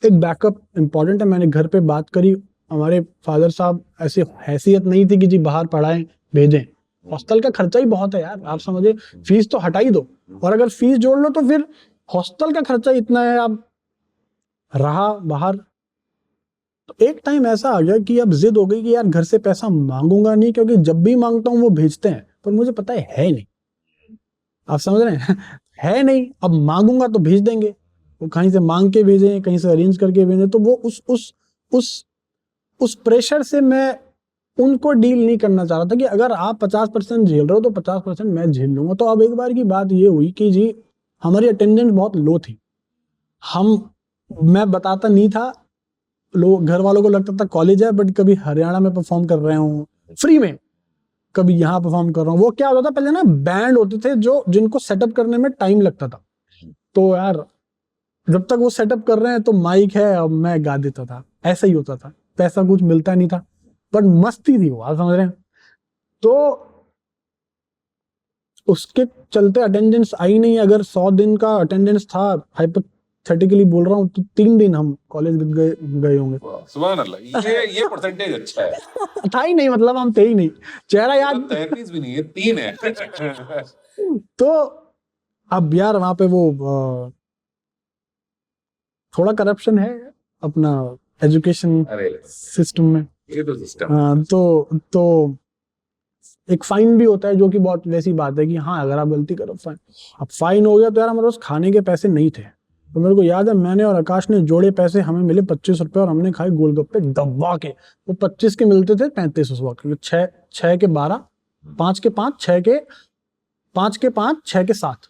एक बैकअप इंपॉर्टेंट है। मैंने घर पे बात करी, हमारे फादर साहब ऐसी हैसियत नहीं थी कि जी बाहर पढ़ाएं भेजें, हॉस्टल का खर्चा ही बहुत है यार, आप समझे, फीस तो हटा ही दो, और अगर फीस जोड़ लो तो फिर हॉस्टल का खर्चा इतना है, आप रहा बाहर। तो एक टाइम ऐसा आ गया कि अब जिद हो गई कि यार घर से पैसा मांगूंगा नहीं, क्योंकि जब भी मांगता हूँ वो भेजते हैं, पर मुझे पता है नहीं, आप समझ रहे हैं है नहीं, अब मांगूंगा तो भेज देंगे, वो कहीं से मांग के भेजें, कहीं से अरेंज करके भेजें, तो वो उस उस प्रेशर से मैं उनको डील नहीं करना चाह रहा था कि अगर आप 50% झेल रहे हो तो 50% मैं झेल लूंगा। तो अब एक बार की बात ये हुई कि जी हमारी अटेंडेंस बहुत लो थी, हम मैं बताता नहीं था, लोग घर वालों को लगता था कॉलेज है, बट कभी हरियाणा में परफॉर्म कर रहे हूँ फ्री में, कभी यहाँ परफॉर्म कर रहा हूँ। वो क्या होता था पहले ना, बैंड होते थे जो जिनको सेटअप करने में टाइम लगता था, तो यार जब तक वो सेटअप कर रहे हैं तो माइक है, अब मैं गा देता था, ऐसा ही होता था, पैसा कुछ मिलता नहीं था, बट मस्ती थी वो, आप समझ रहे हैं। तो उसके चलते अटेंडेंस आई नहीं। अगर 100 दिन का अटेंडेंस था, हाइपोथेटिकली बोल रहा हूँ, तो 3 दिन हम कॉलेज गए होंगे। सुभान अल्लाह, ये परसेंटेज अच्छा है। था ही नहीं, मतलब हम थे ही नहीं, चेहरा याद 33 भी नहीं है, 3 है। तो अब यार वहां पे वो थोड़ा करप्शन है अपना एजुकेशन अरे सिस्टम में। ये तो सिस्टम हाँ, तो एक फाइन भी होता है, जो कि बहुत वैसी बात है कि हाँ अगर आप गलती करो फाइन। अब फाइन हो गया तो यार हमारे पास खाने के पैसे नहीं थे, तो मेरे को याद है मैंने और आकाश ने जोड़े पैसे, हमें मिले 25 रुपए, और हमने खाए गोलगप्पे दबा के। वो 25 के मिलते थे 35 उस वक्त, छह के 12, 5 के 5, 6 के 5 के 5, 6 के 7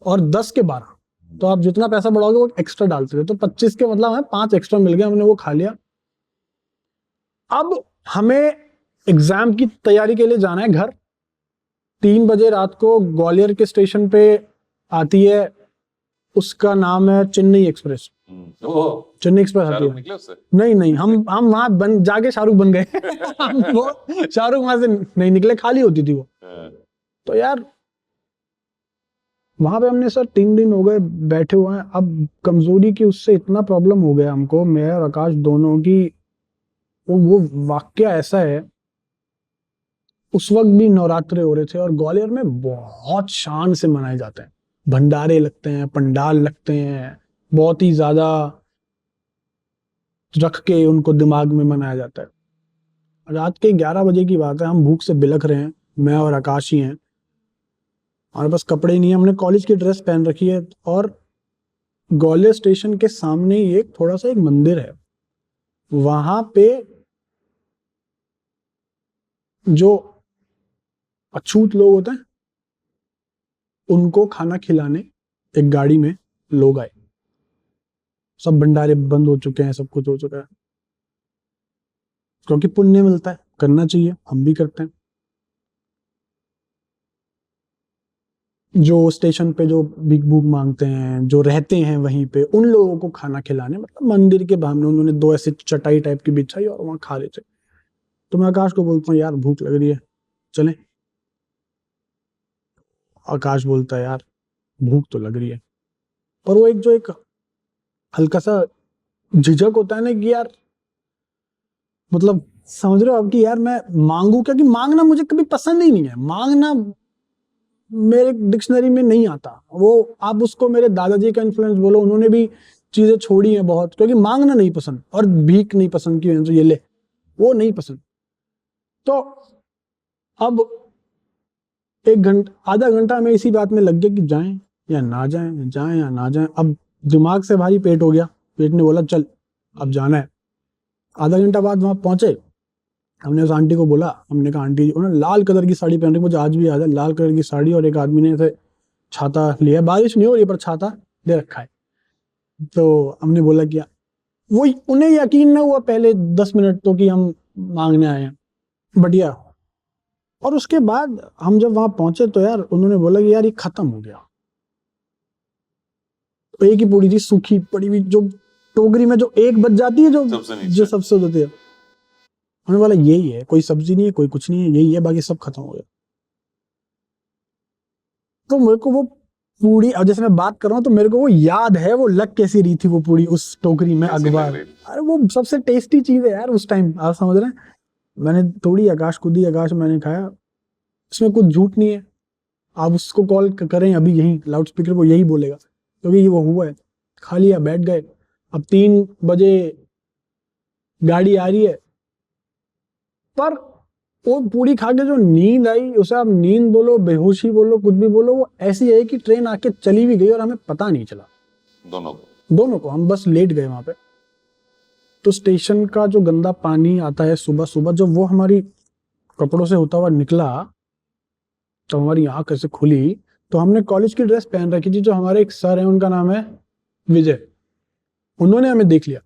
और 10 के 12, तो आप जितना पैसा बढ़ाओगे वो एक्स्ट्रा डालते थे, तो 25 के मतलब हमें 5 एक्स्ट्रा मिल गया, हमने वो खा लिया। अब हमें एग्जाम की तैयारी के लिए जाना है घर। 3 बजे रात को ग्वालियर के स्टेशन पे आती है, उसका नाम है चेन्नई एक्सप्रेस। चेन्नई एक्सप्रेस आती है। निकले उससे? नहीं नहीं, हम वहां बन जाके शाहरुख बन गए हम वो शाहरुख वहां से नहीं निकले, खाली होती थी वो। तो यार वहां पे हमने सर 3 दिन हो गए बैठे हुए हैं। अब कमजोरी की उससे इतना प्रॉब्लम हो गया हमको, मैं और आकाश दोनों की। वो वाक्य ऐसा है, उस वक्त भी नवरात्रे हो रहे थे और ग्वालियर में बहुत शान से मनाए जाते हैं, भंडारे लगते हैं, पंडाल लगते हैं, बहुत ही ज्यादा रख के उनको दिमाग में मनाया जाता है। रात के 11 बजे की बात है, हम भूख से बिलख रहे हैं, मैं और आकाश ही हैं, हमारे पास कपड़े नहीं है, हमने कॉलेज की ड्रेस पहन रखी है, और ग्वालियर स्टेशन के सामने ही एक थोड़ा सा एक मंदिर है, वहां पे जो अछूत लोग होते हैं उनको खाना खिलाने एक गाड़ी में लोग आए। सब भंडारे बंद हो चुके हैं, सब कुछ हो चुका है, क्योंकि पुण्य मिलता है, करना चाहिए, हम भी करते हैं। जो स्टेशन पे जो भीख भूख मांगते हैं, जो रहते हैं वहीं पे, उन लोगों को खाना खिलाने, मतलब मंदिर के बाहर उन्होंने 2 ऐसे चटाई टाइप की बिछाई और वहां खा रहे थे। तो मैं आकाश को बोलता हूँ यार भूख लग रही है, चले। आकाश बोलता है यार भूख तो लग रही है, पर वो एक हल्का सा झिझक होता है ना कि यार, मतलब समझ रहे हो आप कि यार मैं मांगू, क्योंकि मांगना मुझे कभी पसंद ही नहीं है, मांगना मेरे डिक्शनरी में नहीं आता। वो आप उसको मेरे दादाजी का इन्फ्लुएंस बोलो, उन्होंने भी चीजें छोड़ी हैं बहुत, क्योंकि मांगना नहीं पसंद और भीख नहीं पसंद की तो ये ले, वो नहीं पसंद। तो अब 1 घंटा आधा घंटा हमें इसी बात में लग गया कि जाएं, या ना जाएं, जाएं या ना जाएं। अब दिमाग से भारी पेट हो गया, पेट ने बोला चल अब जाना है। आधा घंटा बाद वहां पहुंचे, हमने उस आंटी को बोला, हमने कहा आंटी, उन्होंने लाल कलर की साड़ी पहन रखी, मुझे आज भी याद है, लाल कलर की साड़ी, और एक आदमी ने ऐसे छाता लिया, बारिश नहीं हो रही पर छाता दे रखा है। तो हमने बोला कि वो, उन्हें यकीन ना हुआ पहले 10 मिनट तो कि हम मांगने आए हैं, बढ़िया। और उसके बाद हम जब वहां पहुंचे तो यार उन्होंने बोला कि यार ये खत्म हो गया। तो एक ही पूरी थी सूखी पड़ी हुई, जो टोकरी में जो एक बच जाती है, जो सबसे होती है। उन्होंने बोला यही है, कोई सब्जी नहीं है, कोई कुछ नहीं है, यही है, बाकी सब खत्म हो गया। तो मेरे को वो पूरी, अब जैसे मैं बात कर रहा हूँ तो मेरे को वो याद है, वो लग कैसी रही थी वो पूरी उस टोकरी में, अखबार। अरे वो सबसे टेस्टी चीज है यार उस टाइम, आप समझ रहे हैं। मैंने थोड़ी आकाश खुदी आकाश मैंने खाया, इसमें कुछ झूठ नहीं है। आप उसको कॉल करें अभी यही लाउड स्पीकर को, यही बोलेगा, क्योंकि ये वो हुआ है। खा लिया, बैठ गए। अब 3 बजे गाड़ी आ रही है, पर वो पूरी खा के जो नींद आई, उसे आप नींद बोलो, बेहोशी बोलो, कुछ भी बोलो, वो ऐसी है कि ट्रेन आके चली भी गई और हमें पता नहीं चला। दोनों को हम बस लेट गए वहां पे। तो स्टेशन का जो गंदा पानी आता है सुबह सुबह, जब वो हमारी कपड़ों से होता हुआ निकला, तो हमारी आंख ऐसे खुली। तो हमने कॉलेज की ड्रेस पहन रखी थी, जो हमारे एक सर है, उनका नाम है विजय, उन्होंने हमें देख लिया।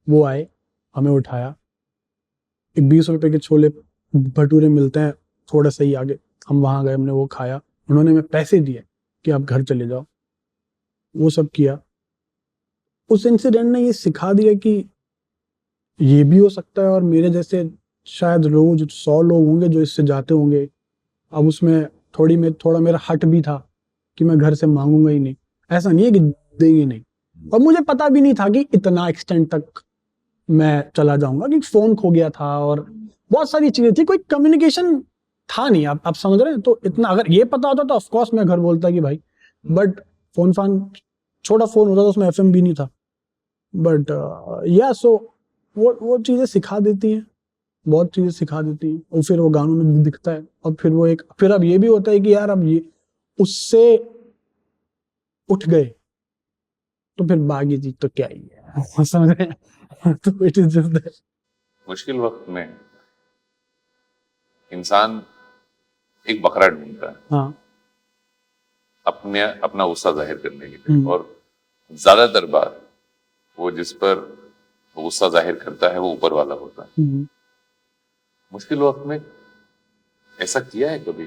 वो आए, हमें उठाया, एक 20 रुपए के छोले भटूरे मिलते हैं थोड़ा सही आगे, हम वहां गए, हमने वो खाया। उन्होंने हमें पैसे दिए कि आप घर चले जाओ, वो सब किया। उस इंसिडेंट ने ये सिखा दिया कि ये भी हो सकता है, और मेरे जैसे शायद रोज 100 लोग होंगे जो इससे जाते होंगे। अब उसमें थोड़ा मेरा हट भी था कि मैं घर से मांगूंगा ही नहीं, ऐसा नहीं है कि देंगे नहीं। और मुझे पता भी नहीं था कि इतना एक्सटेंट तक मैं चला जाऊंगा, कि फोन खो गया था और बहुत सारी चीजें थी, कोई कम्युनिकेशन था नहीं। आप समझ रहे हैं। तो इतना अगर ये पता होता तो ऑफकोर्स मैं घर बोलता कि भाई, बट फोन छोटा फोन होता तो उसमें FM भी नहीं था। बट या सो वो चीजें सिखा देती हैं, बहुत चीजें सिखा देती हैं, और फिर वो गानों में भी दिखता है। और फिर अब ये भी होता है कि यार अब ये उससे उठ गए तो फिर बाकी चीज तो क्या ही है, समझ रहे हैं। तो इट इज जस्ट दैट। मुश्किल वक्त में इंसान एक बकरा ढूंढता है, हाँ, अपना गुस्सा जाहिर करने के लिए, और ज्यादातर बार वो जिस पर गुस्सा जाहिर करता है वो ऊपर वाला होता है। मुश्किल वक्त में ऐसा किया है कभी?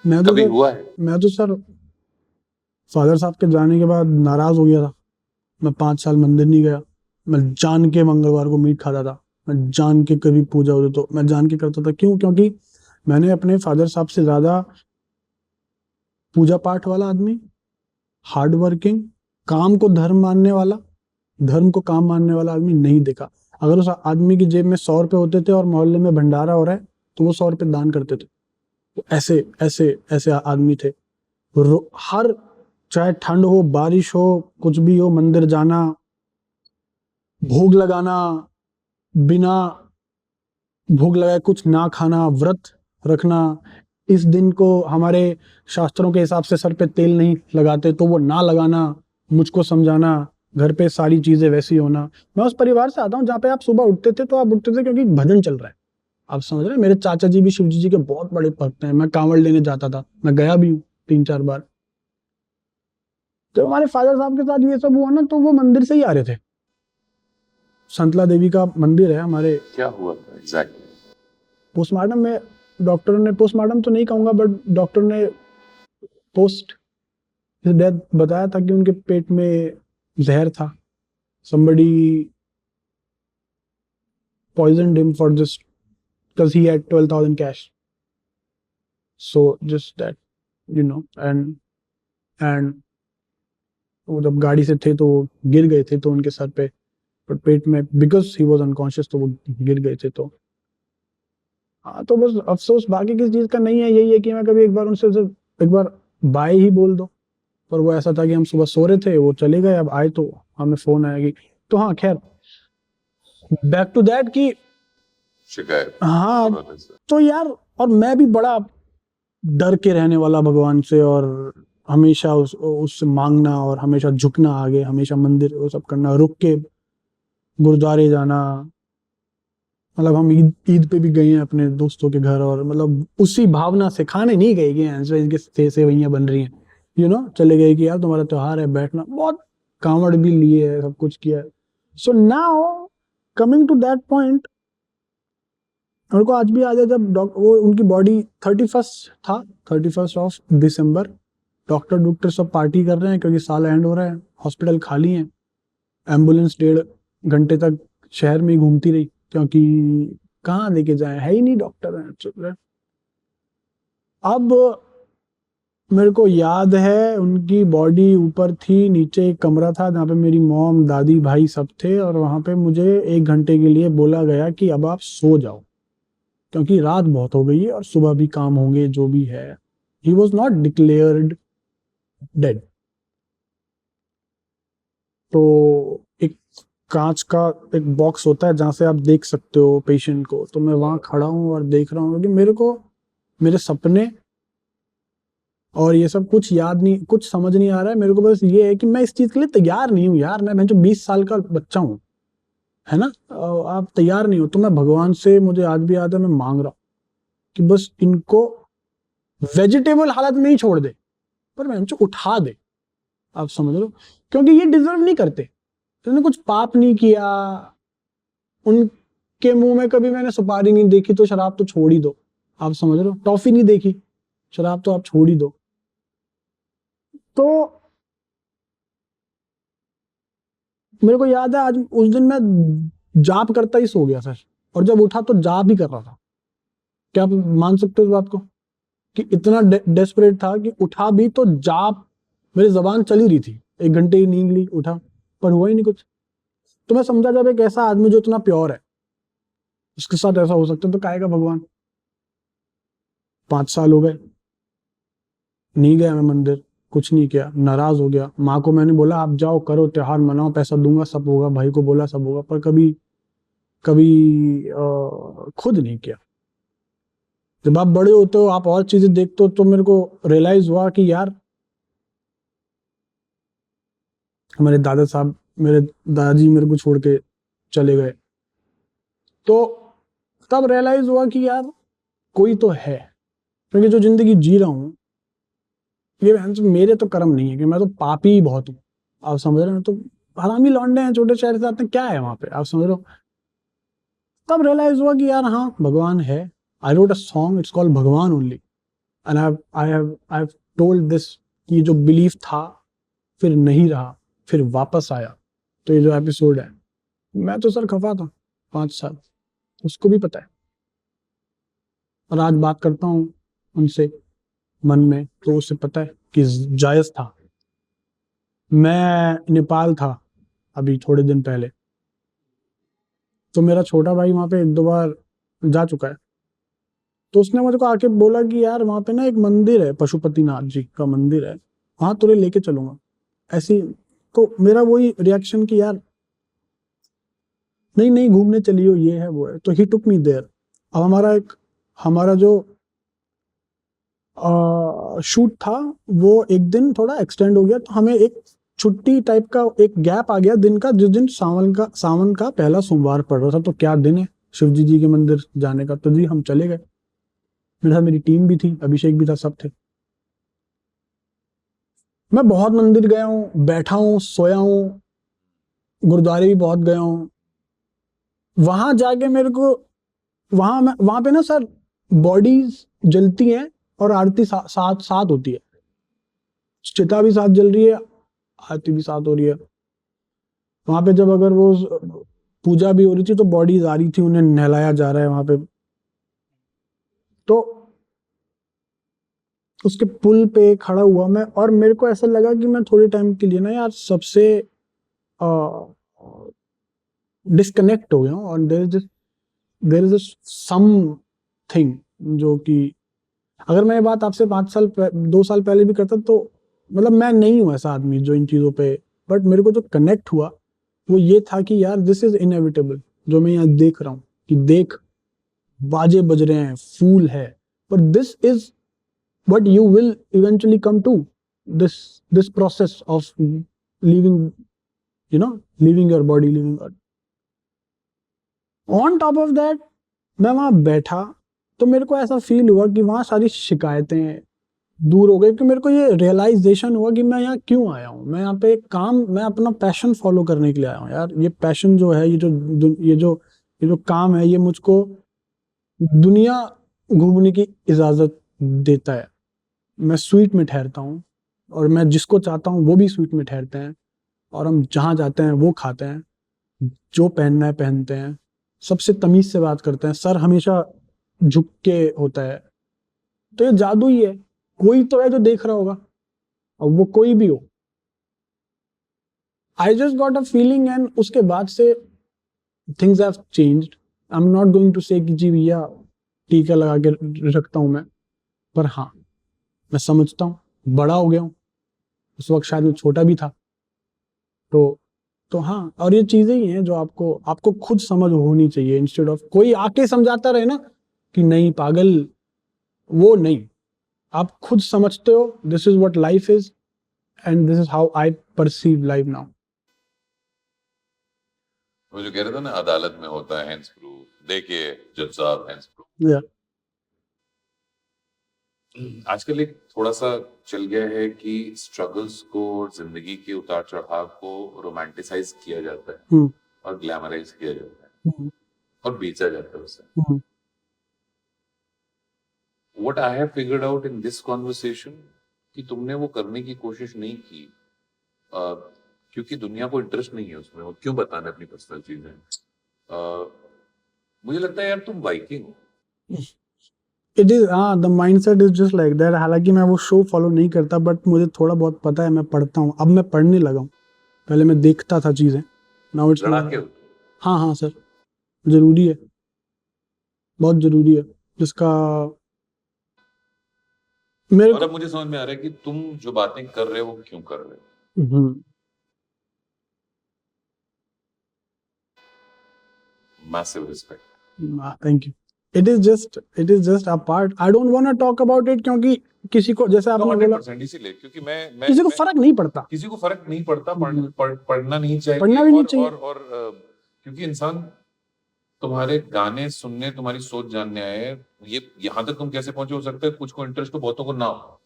कभी हुआ है? मैं तो सर फादर साहब के जाने के बाद नाराज हो गया था। मैं 5 साल मंदिर नहीं गया। मैं जान के मंगलवार को मीट खाता था, मैं जान के कभी पूजा होती तो मैं जान के करता था। क्यों? क्योंकि मैंने अपने फादर साहब से ज्यादा पूजा पाठ वाला आदमी, हार्ड वर्किंग, काम को धर्म मानने वाला, धर्म को काम मानने वाला आदमी नहीं देखा। अगर उस आदमी की जेब में 100 रुपए होते थे और मोहल्ले में भंडारा हो रहा है तो वो 100 रुपए दान करते थे। तो ऐसे ऐसे ऐसे आदमी थे। हर, चाहे ठंड हो, बारिश हो, कुछ भी हो, मंदिर जाना, भोग लगाना, बिना भोग लगाए कुछ ना खाना, व्रत रखना। इस दिन को हमारे शास्त्रों के हिसाब से सर पे तेल नहीं लगाते तो वो ना लगाना, मुझको समझाना, घर पे सारी चीजें वैसी होना। मैं उस परिवार से आता हूँ जहाँ पे आप सुबह उठते थे तो आप उठते थे क्योंकि भजन चल रहा है। आप समझ रहे हैं। मेरे चाचा जी भी शिव जी के बहुत बड़े भक्त हैं। मैं कांवड़ लेने जाता था, मैं गया भी हूँ 3-4 बार। तो हमारे फादर साहब के साथ ये सब हुआ ना, तो वो मंदिर से ही आ रहे थे। संतला देवी का मंदिर है हमारे। क्या हुआ था एग्जैक्टली? पोस्टमार्टम में डॉक्टरों ने, पोस्टमार्टम तो नहीं कहूंगा, बट डॉक्टर ने पोस्ट डेथ बताया था कि उनके पेट में जहर था। somebody poisoned him for just because he had 12,000 cash. So just that, and वो जब गाड़ी से थे तो गिर गए थे तो उनके सर पे, पर पेट में, बिकॉज ही वॉज अनकॉन्शियस, तो वो गिर गए थे। तो हाँ, तो बस अफसोस बाकी किसी चीज का नहीं है। यही है कि मैं कभी एक बार उनसे एक बार बाय ही बोल दो। पर वो ऐसा था कि हम सुबह सो रहे थे, वो चले गए, अब आए तो हमें फोन आएगी। तो हाँ, खैर बैक टू दैट की शिकायत। हाँ, तो यार, और मैं भी बड़ा डर के रहने वाला भगवान से, और हमेशा उससे मांगना और हमेशा झुकना आगे, हमेशा मंदिर वो सब करना, रुक के गुरुद्वारे जाना। मतलब हम ईद पे भी गए हैं अपने दोस्तों के घर, और मतलब उसी भावना से, खाने नहीं गए कि इनके सेवइयां बन रही हैं, चले गए कि यार तुम्हारा त्योहार है, बैठना। बहुत कांवड़ भी लिए है, सब कुछ किया है। So now coming to that point, मेरे को आज भी याद है जब वो उनकी बॉडी 31 था, 31 दिसंबर, डॉक्टर सब पार्टी कर रहे हैं क्योंकि साल एंड हो रहा है, हॉस्पिटल खाली है, एम्बुलेंस 1.5 घंटे तक शहर में ही घूमती रही क्योंकि कहाँ लेके जाए, है ही नहीं डॉक्टर है। अब मेरे को याद है उनकी बॉडी ऊपर थी, नीचे एक कमरा था जहाँ पे मेरी मॉम, दादी, भाई सब थे, और वहां पे मुझे 1 घंटे के लिए बोला गया कि अब आप सो जाओ क्योंकि रात बहुत हो गई है और सुबह भी काम होंगे, जो भी है। He was not declared dead. तो एक कांच का एक बॉक्स होता है जहां से आप देख सकते हो पेशेंट को, तो मैं वहां खड़ा हूँ और देख रहा हूँ क्योंकि मेरे को मेरे सपने और ये सब कुछ याद नहीं, कुछ समझ नहीं आ रहा है मेरे को। बस ये है कि मैं इस चीज के लिए तैयार नहीं हूँ यार। मैं जो 20 साल का बच्चा हूँ, है ना, आप तैयार नहीं हो। तो मैं भगवान से, मुझे आज भी याद है, मैं मांग रहा हूँ कि बस इनको वेजिटेबल हालत में ही छोड़ दे, पर मैं इनको उठा दे। आप समझ लो, क्योंकि ये डिजर्व नहीं करते। इन्होंने कुछ पाप नहीं किया, उनके मुंह में कभी मैंने सुपारी नहीं देखी, तो शराब तो छोड़ ही दो। आप समझ लो, टॉफी नहीं देखी, शराब तो आप छोड़ ही दो। तो मेरे को याद है आज उस दिन मैं जाप करता ही सो गया सर, और जब उठा तो जाप ही कर रहा था। क्या आप मान सकते हो इस बात को कि इतना डेस्परेट था कि उठा भी तो जाप, मेरी जबान चली रही थी, 1 घंटे की नींद ली, उठा, पर हुआ ही नहीं कुछ। तो मैं समझा जब एक ऐसा आदमी जो इतना प्योर है उसके साथ ऐसा हो सकता है, तो काहे का भगवान। 5 साल हो गए, नहीं गया मैं मंदिर, कुछ नहीं किया, नाराज हो गया। माँ को मैंने बोला आप जाओ करो त्योहार मनाओ, पैसा दूंगा, सब होगा, भाई को बोला सब होगा, पर कभी कभी खुद नहीं किया। जब आप बड़े होते हो, आप और चीजें देखते हो, तो मेरे को रियलाइज हुआ कि यार हमारे दादा साहब, मेरे दादाजी मेरे को छोड़ के चले गए, तो तब रियलाइज हुआ कि यार कोई तो है, क्योंकि जो जिंदगी जी रहा हूँ ये मेरे तो कर्म नहीं है, कि मैं तो पापी ही बहुत हूँ। आप समझ रहे हो, तो हरामी लौंडे हैं छोटे शहर से आते हैं, क्या है वहां पे, आप समझ रहे हो। तब रियलाइज हुआ कि यार हाँ भगवान है। I wrote a song, it's called Bhagwan only, and I have told this कि जो बिलीफ था फिर नहीं रहा, फिर वापस आया। तो ये जो एपिसोड है, मैं तो सर खफा था 5 साल, उसको भी पता है, और आज बात करता हूँ उनसे मन में, तो उसे पता है कि जायज था। मैं नेपाल था अभी थोड़े दिन पहले, तो मेरा छोटा भाई वहां पे 1-2 बार जा चुका है। तो उसने मुझे को आके बोला कि यार वहां पे ना एक मंदिर है, पशुपतिनाथ जी का मंदिर है, वहां तुझे लेके चलूंगा ऐसी। तो मेरा वही रिएक्शन कि यार नहीं नहीं, घूमने चलियो, ये है वो है। तो ही टुक मी देयर। अब हमारा जो शूट था वो एक दिन थोड़ा एक्सटेंड हो गया, तो हमें एक छुट्टी टाइप का एक गैप आ गया दिन का, जिस दिन सावन का पहला सोमवार पड़ रहा था। तो क्या दिन है शिव जी के मंदिर जाने का, तो जी हम चले गए। मेरे साथ मेरी टीम भी थी, अभिषेक भी था, सब थे। मैं बहुत मंदिर गया हूँ, बैठा हूँ, सोया हूँ, गुरुद्वारे भी बहुत गया हूँ। वहां जाके मेरे को वहां पे ना सर बॉडीज जलती हैं और आरती साथ साथ होती है, चिता भी साथ जल रही है, आरती भी साथ हो रही है। वहां पे जब अगर वो पूजा भी हो रही थी तो बॉडीज आ रही थी, उन्हें नहलाया जा रहा है वहां पे। तो उसके पुल पे खड़ा हुआ मैं, और मेरे को ऐसा लगा कि मैं थोड़े टाइम के लिए ना यार सबसे डिस्कनेक्ट हो गया हूँ, और देयर इज समथिंग जो कि अगर मैं ये बात आपसे 2 साल पहले भी करता, तो मतलब मैं नहीं हूँ ऐसा आदमी जो इन चीजों पे। बट मेरे को जो कनेक्ट हुआ वो ये था कि यार दिस इज इनएविटेबल, जो मैं यहाँ देख रहा हूँ, कि देख बाजे बज रहे हैं, फूल है, पर this is what you will eventually come to. this process of leaving, leaving your body, leaving God. On top of that, मैं वहां बैठा तो मेरे को ऐसा फील हुआ कि वहां सारी शिकायतें दूर हो गई, कि मेरे को ये रियलाइजेशन हुआ कि मैं यहाँ क्यों आया हूँ। मैं यहाँ पे मैं अपना पैशन फॉलो करने के लिए आया हूँ यार। ये पैशन जो है, ये जो काम है, ये मुझको दुनिया घूमने की इजाजत देता है। मैं स्वीट में ठहरता हूँ और मैं जिसको चाहता हूँ वो भी स्वीट में ठहरते हैं, और हम जहाँ जाते हैं वो खाते हैं, जो पहनना है पहनते हैं, सबसे तमीज से बात करते हैं, सर हमेशा झुक के होता है। तो ये जादू ही है। कोई तो है जो देख रहा होगा, और वो कोई भी हो। I just got a feeling, and उसके बाद से things have changed. I am not going to say कि जी भैया टीका लगा के रखता हूं मैं, पर हाँ मैं समझता हूँ, बड़ा हो गया हूँ। उस वक्त शायद मैं छोटा भी था। तो हाँ, और ये चीजें ही हैं जो आपको खुद समझ होनी चाहिए, इंस्टेड ऑफ कोई आके समझाता रहे ना कि नहीं पागल, वो नहीं। आप खुद समझते हो this is what life is, and this is how I perceive life now. वो जो कह रहे थे ना, अदालत में होता है हैंड्स प्रूफ, देखिए जज साहब हैंड्स प्रूफ। या आजकल एक थोड़ा सा चल गया है कि स्ट्रगल्स को, जिंदगी के उतार चढ़ाव को रोमांटिसाइज किया जाता है और ग्लैमराइज किया जाता है और बेचा जाता है उसे। What I have figured out in this conversation कि तुमने वो करने की कोशिश नहीं की, क्योंकि दुनिया को इंटरेस्ट नहीं है उसमें, वो क्यों बताना अपनी पर्सनल चीजें। मुझे लगता है यार तुम वाइकिंग हो। It is the mindset is just like that. हालांकि मैं वो शो फॉलो नहीं करता, बट मुझे थोड़ा बहुत पता है, मैं पढ़ता हूँ। अब मैं पढ़ने लगा हूँ, पहले मैं देखता था चीजें, नाउ इट्स हाँ सर, जरूरी है, बहुत जरूरी है जिसका मेरे और अब मुझे समझ में आ रहा है कि तुम जो बातें कर रहे हो वो क्यों कर रहे हो। Massive respect. Thank you. It is just a part. I don't want to talk about it क्योंकि किसी को, जैसे आपने बोला, 100% इसीलिए क्योंकि मैं किसी को फर्क नहीं पड़ता, पढ़ना नहीं चाहिए, पढ़ना भी नहीं चाहिए। और क्योंकि इंसान तुम्हारे गाने सुनने, तुम्हारी सोच जानने आए, ये यहाँ तक तुम कैसे पहुंचे, हो सकता है कुछ को इंटरेस्ट हो, बहुतों को ना हो।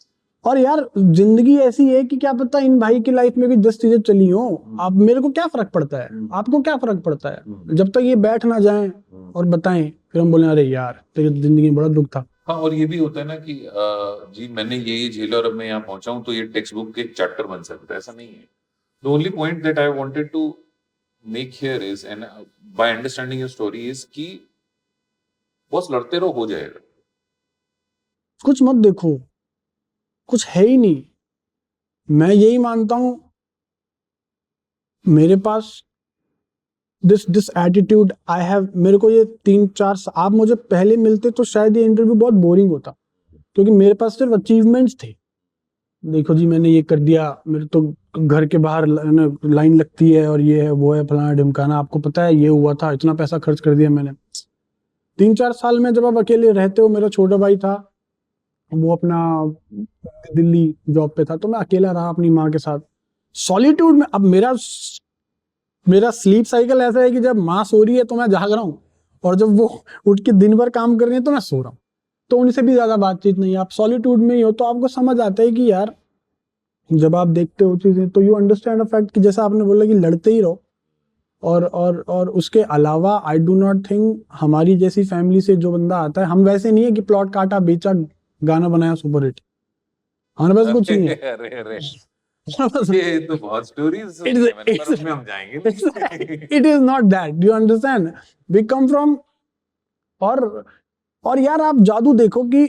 और यार जिंदगी ऐसी है कि क्या पता इन भाई की लाइफ में भी 10 चीजें चली हो। आप, मेरे को क्या फर्क पड़ता है, आपको क्या फर्क पड़ता है, जब तक ये बैठ ना जाएं और बताएं, फिर हम बोले अरे यार तेरी जिंदगी में बड़ा दुख था। हाँ, और ये भी होता है ना कि जी मैंने ये झेला और अब मैं यहाँ पहुंचा हूँ, तो ये टेक्स्ट बुक के एक चैप्टर बन सकता है, ऐसा नहीं है। The only point that I wanted to make here is, and by understanding your story, is कि बस लड़ते रहो, हो जाएगा। कुछ मत देखो, कुछ है ही नहीं। मैं यही मानता हूं, मेरे पास दिस एटीट्यूड आई हैव। मेरे को ये 3-4, आप मुझे पहले मिलते तो शायद ये इंटरव्यू बहुत बोरिंग होता, क्योंकि मेरे पास सिर्फ अचीवमेंट्स थे। देखो जी मैंने ये कर दिया, मेरे तो घर के बाहर लाइन लगती है, और ये है वो है, फलाना ढिमकाना, आपको पता है ये हुआ था, इतना पैसा खर्च कर दिया मैंने। 3-4 साल में जब आप अकेले रहते हो, मेरा छोटा भाई था, वो अपना दिल्ली जॉब पे था, तो मैं अकेला रहा अपनी माँ के साथ सॉलिट्यूड में। अब मेरा स्लीप साइकिल ऐसा है कि जब माँ सो रही है तो मैं जाग रहा हूँ, और जब वो उठ के दिन भर काम कर रही है तो मैं सो रहा हूँ। तो उनसे भी ज्यादा बातचीत नहीं। आप सॉलिट्यूड में ही हो तो आपको समझ आता है कि यार, जब आप देखते हो चीजें तो यू अंडरस्टैंड अ फैक्ट कि जैसा आपने बोला कि लड़ते ही रहो। और उसके अलावा आई डू नॉट थिंक हमारी जैसी फैमिली से जो बंदा आता है, हम वैसे नहीं है कि प्लॉट काटा, बेचा, गाना बनाया, सुपर हिट। हमारे पास कुछ नहीं है। अरे ये तो बहुत स्टोरीज हैं, पर उसमें हम जाएंगे। It is not that. Do you understand? We come from, और यार आप जादू देखो कि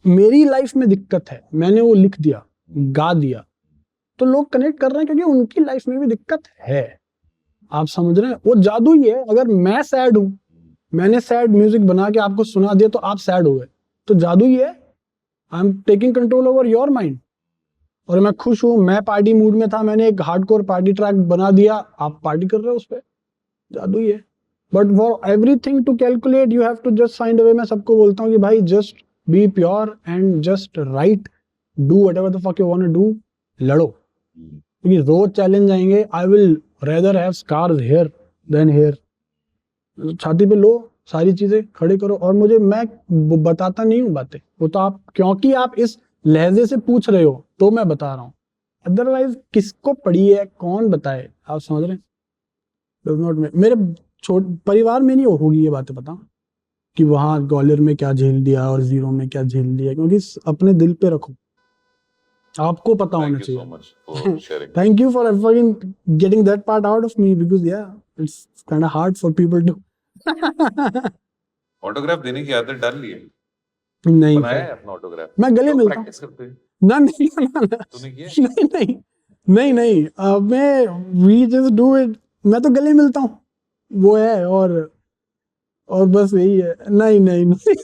मेरी लाइफ में दिक्कत है, मैंने वो लिख दिया, गा दिया, तो लोग कनेक्ट कर रहे हैं क्योंकि उनकी लाइफ में भी दिक्कत है। आप समझ रहे हैं? वो जादू ही है। अगर मैं सैड हूं, मैंने सैड म्यूजिक बना के आपको सुना दिया तो आप सैड हो गए, तो जादू ही है। I am taking control over your mind. और मैं खुश हूं, मैं पार्टी मूड में था, मैंने एक हार्डकोर पार्टी ट्रैक बना दिया, आप पार्टी कर रहे हो उस पर, जादू ही है। But for everything to calculate you have to just find a way. मैं सबको बोलता हूँ कि भाई just be pure and just right do whatever the fuck you want to do, लड़ो, क्योंकि रोज चैलेंज आएंगे. I will rather have scars here than here. छाती पे लो, सारी चीजें खड़ी करो. और मुझे, मैं बताता नहीं हूँ बातें, वो तो आप, क्योंकि आप इस लहजे से पूछ रहे हो तो मैं बता रहा हूँ. अदरवाइज किसको पड़ी है, कौन बताए, आप समझ रहे हैं. Does not मेरे परिवार में नहीं होगी ये बातें पता कि वहां ग्वालियर में क्या झेल दिया और जीरो में क्या झेल दिया, क्योंकि अपने दिल पे रखो, आपको पता होना Thank you so चाहिए. much for sharing. Thank you for fucking getting that part out of me, because yeah, it's kind of hard for people to. Autograph देने की आदत डाल ली है? नहीं बनाया सर, है अपना ऑटोग्राफ? मैं गले तो मिलता हूँ. प्रैक्टिस करते हैं? ना नहीं ना ना, तूने किया? नहीं नहीं नहीं नहीं, मैं, वी जस्ट डू इट. मैं तो गले मिलता हूँ, वो है. और बस यही है. नहीं नहीं, नहीं.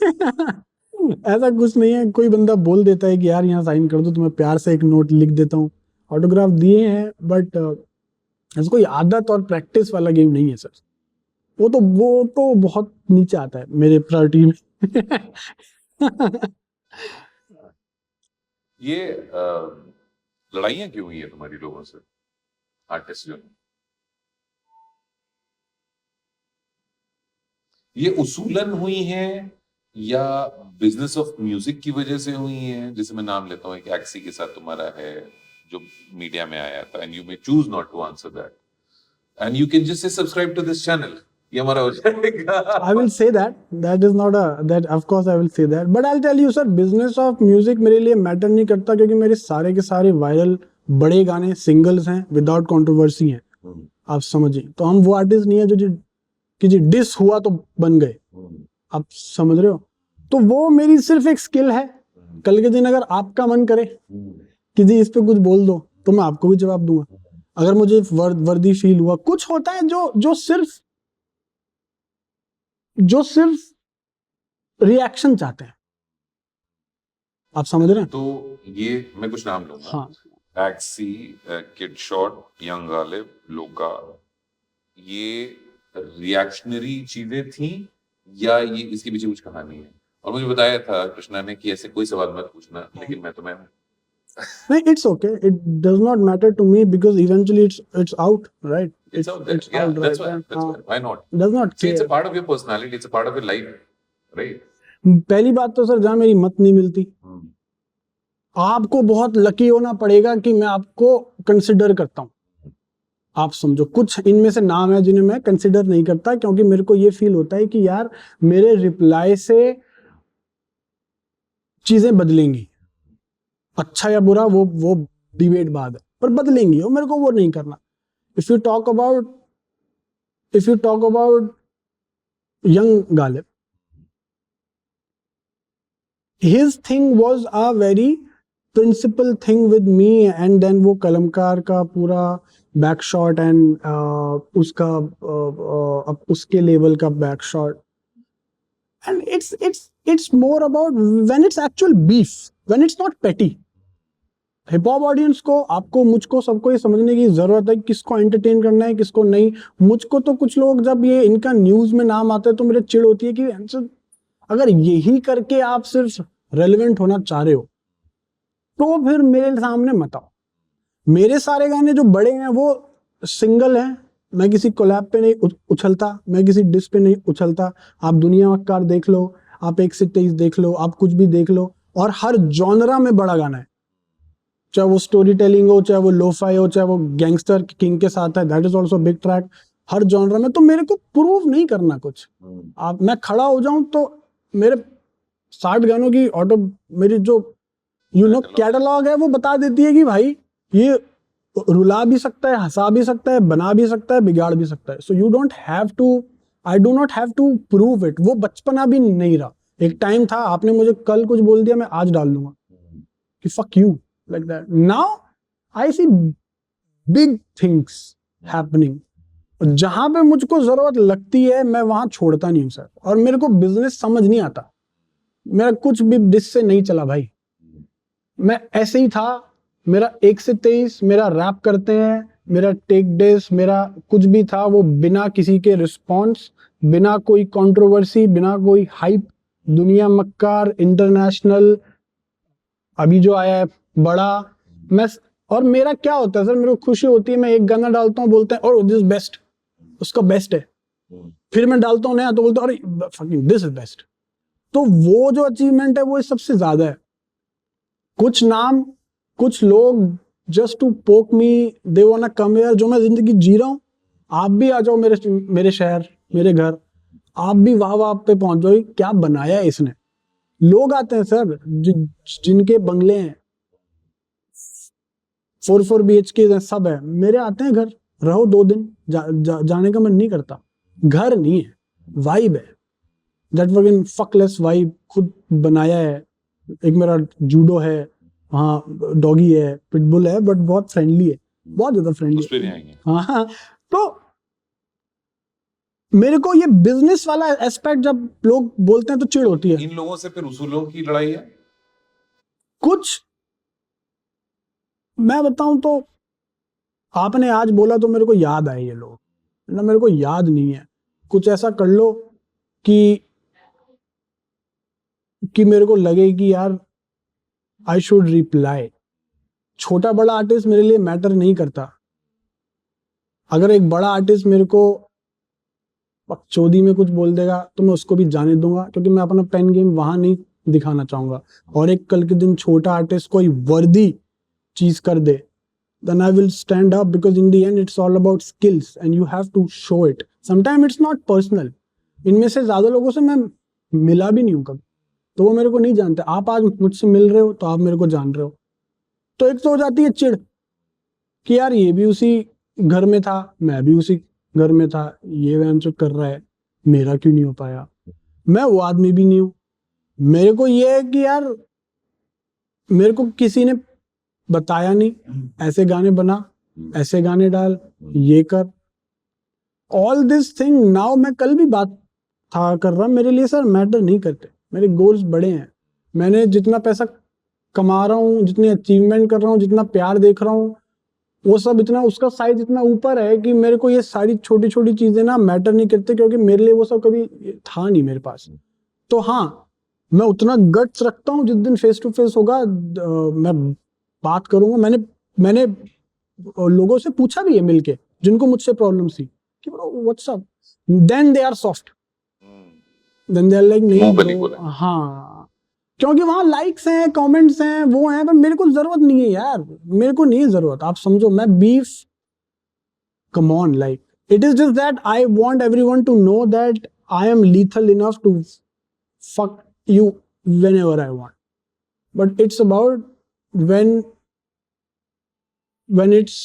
ऐसा कुछ नहीं है. कोई बंदा बोल देता है कि यार यहाँ साइन कर दो, तो मैं प्यार से एक नोट लिख देता हूँ. ऑटोग्राफ दिए हैं, बट ऐसा कोई आदत और प्रैक्टिस वाला गेम नहीं है सर. वो तो बहुत नीचे आता है मेरे प्रायोरिटी में. ये लड़ाइयाँ क्यों हुई है तुम्हारी लोगों से, आर्टिस्ट जो? ये उसूलन हुई है या बिजनेस ऑफ म्यूजिक की वजह से हुई है? जैसे मैं नाम लेता हूँ, एक एक्सी के साथ तुम्हारा है जो मीडिया में आया था, and you may choose not to answer that, and you can just say subscribe to this channel. ये हमारा हो जाएगा. I will say that is not a, that of course I will say that, but I'll tell you sir, business of music मेरे लिए matter नहीं करता, क्योंकि मेरे सारे के सारे वायरल बड़े गाने सिंगल्स हैं, विदाउट कंट्रोवर्सी हैं. आप समझिए. तो हम वो आर्टिस्ट नहीं है जो कि जी डिस हुआ तो बन गए. आप समझ रहे हो. तो वो मेरी सिर्फ एक स्किल है. कल के दिन अगर आपका मन करे कि जी इस पे कुछ बोल दो, तो मैं आपको भी जवाब दूंगा. अगर मुझे वर्दी फील हुआ, कुछ होता है जो सिर्फ रिएक्शन चाहते हैं. आप समझ रहे हैं. तो ये मैं कुछ नाम लूंगा. हाँ, एक्सी, किड शॉट, यंग गालिब, लोका, ये रिएक्शनरी चीजें थी या ये इसके पीछे कुछ कहानी है? और मुझे बताया था कृष्णा ने कि ऐसे कोई सवाल मत पूछना, लेकिन मैं तुम्हें नहीं, it's okay, it does not matter to me, because eventually it's out, right? it's out there. Yeah, out, that's right? why. Why not? Does not See, it's a care. part of your personality. It's a part of your life, right? पहली बात तो sir, जहाँ मेरी मत नहीं मिलती, आपको बहुत लकी होना पड़ेगा कि मैं आपको कंसिडर करता हूँ. आप समझो, कुछ इनमें से नाम है जिन्हें मैं कंसिडर नहीं करता, क्योंकि मेरे को ये फील होता है कि यार मेरे रिप्लाई से चीजें बदलेंगी. अच्छा या बुरा वो डिबेट बाद है, पर बदलेंगी, और मेरे को वो नहीं करना. If you talk about young Ghalib, his thing was a very principal thing with me, and then वो कलमकार का पूरा बैक शॉट एंड उसका उसके लेवल का back shot, and it's more about when it's actual beef, when it's not petty. Hip hop audience को, आपको, मुझको, सबको ये समझने की जरूरत है किसको एंटरटेन करना है, किसको नहीं. मुझको तो कुछ लोग जब ये इनका न्यूज में नाम आता है तो मेरे चिढ़ होती है कि अगर यही करके आप सिर्फ रेलेवेंट होना चाह रहे हो तो फिर मेरे सामने मत आओ. मेरे सारे गाने जो बड़े हैं वो सिंगल हैं. मैं किसी कोलैब पे नहीं उछलता, मैं किसी डिस पे नहीं उछलता. आप दुनिया मक्कार देख लो, आप 1 से 23 देख लो, आप कुछ भी देख लो, और हर जॉनरा में बड़ा गाना है. चाहे वो स्टोरी टेलिंग हो, चाहे वो लोफाई हो, चाहे वो गैंगस्टर किंग के साथ है, that is also big track. Her genre में. तो मेरे को प्रूव नहीं करना कुछ. आप, मैं खड़ा हो जाऊं तो मेरे 60 गानों की मेरी जो कैटलॉग है वो बता देती है कि भाई ये रुला भी सकता है, हंसा भी सकता है, बना भी सकता है, बिगाड़ भी सकता है. So you don't have to, I do not have to prove it. वो बचपना भी नहीं रहा. एक टाइम था, आपने मुझे कल कुछ बोल दिया, मैं आज डाल दूंगा कि fuck you, like that. Now I see big things happening. जहां पे मुझको जरूरत लगती है मैं वहां छोड़ता नहीं हूं सर. और मेरे को बिजनेस समझ नहीं आता. मेरा कुछ भी डिस से नहीं चला भाई. मैं ऐसे ही था. मेरा 1 से 23, मेरा रैप करते हैं, मेरा टेक डिस, मेरा कुछ भी था वो बिना किसी के रिस्पॉन्स, बिना कोई कंट्रोवर्सी, बिना कोई हाइप, दुनिया मक्कार, इंटरनेशनल, अभी जो आया है बड़ा, मैं और मेरा क्या होता है सर, मेरे को खुशी होती है, मैं एक गाना डालता हूँ, बोलते हैं और दिस बेस्ट, उसका बेस्ट है, फिर मैं डालता हूँ नया तो बोलते हैं अरे फकिंग दिस इज बेस्ट। तो वो जो अचीवमेंट है वो सबसे ज्यादा है। कुछ नाम, कुछ लोग just to poke me, they want to come here, जो मैं जिंदगी जी रहा हूँ, आप भी आ जाओ मेरे शहर, मेरे घर, आप भी वाह वाह पे पहुंच जाओ, क्या बनाया है इसने। लोग आते हैं सर जिनके बंगले हैं, 4 BHK हैं, सब है, मेरे आते हैं घर, रहो 2 दिन, जाने का मन नहीं करता। घर नहीं है, वाइब है, दैट फकिंग फकलेस वाइब, खुद बनाया है। एक मेरा जूडो है, हाँ डॉगी है, पिटबुल है, बट बहुत फ्रेंडली है, बहुत ज्यादा फ्रेंडली उस पे नहीं आएंगे। हाँ। तो मेरे को ये बिजनेस वाला एस्पेक्ट जब लोग बोलते हैं तो चिढ़ होती है। इन लोगों से फिर उसूलों की लड़ाई है। कुछ मैं बताऊं तो आपने आज बोला तो मेरे को याद आए ये लोग, ना मेरे को याद नहीं है। कुछ ऐसा कर लो कि मेरे को लगे कि यार आई शुड रिप्लाई। छोटा बड़ा आर्टिस्ट मेरे लिए मैटर नहीं करता। अगर एक बड़ा आर्टिस्ट मेरे को चौधी में कुछ बोल देगा तो मैं उसको भी जाने दूंगा, क्योंकि मैं अपना पेन गेम वहां नहीं दिखाना चाहूंगा। और एक कल के दिन छोटा आर्टिस्ट कोई वर्दी चीज कर दे, then I will stand up, because in the end it's all about skills and you have to show it. Sometimes it's not personal. इनमें से ज्यादा लोगों से मैं मिला भी नहीं हूं कभी, तो वो मेरे को नहीं जानते। आप आज मुझसे मिल रहे हो तो आप मेरे को जान रहे हो। तो एक तो हो जाती है चिढ़ कि यार ये भी उसी घर में था, मैं भी उसी घर में था, ये वहम जो कर रहा है, मेरा क्यों नहीं हो पाया। मैं वो आदमी भी नहीं हूं। मेरे को ये है कि यार मेरे को किसी ने बताया नहीं, ऐसे गाने बना, ऐसे गाने डाल, ये कर, ऑल दिस थिंग। नाउ मैं कल भी बात था कर रहा, मेरे लिए सर मैटर नहीं करते। मेरे गोल्स बड़े हैं, मैंने जितना पैसा कमा रहा हूँ, जितनी अचीवमेंट कर रहा हूँ, जितना प्यार देख रहा हूँ, वो सब इतना, उसका साइज इतना ऊपर है कि मेरे को ये सारी छोटी छोटी चीजें ना मैटर नहीं करते, क्योंकि मेरे लिए वो सब कभी था नहीं मेरे पास। तो हाँ, मैं उतना गट्स रखता हूँ, जिस दिन फेस टू फेस होगा मैं बात करूंगा। मैंने लोगों से पूछा भी है मिलके, जिनको मुझसे प्रॉब्लम थी, कि bro what's up, then they are soft, then they are like नहीं ब्रो, हाँ, क्योंकि वहां लाइक्स हैं, कमेंट्स हैं, वो हैं, पर मेरे को जरूरत नहीं है यार, मेरे को नहीं है जरूरत। आप समझो, मैं beef, come on, like it is just that I want everyone to know that I am lethal enough to fuck you whenever I want, but it's about when it's,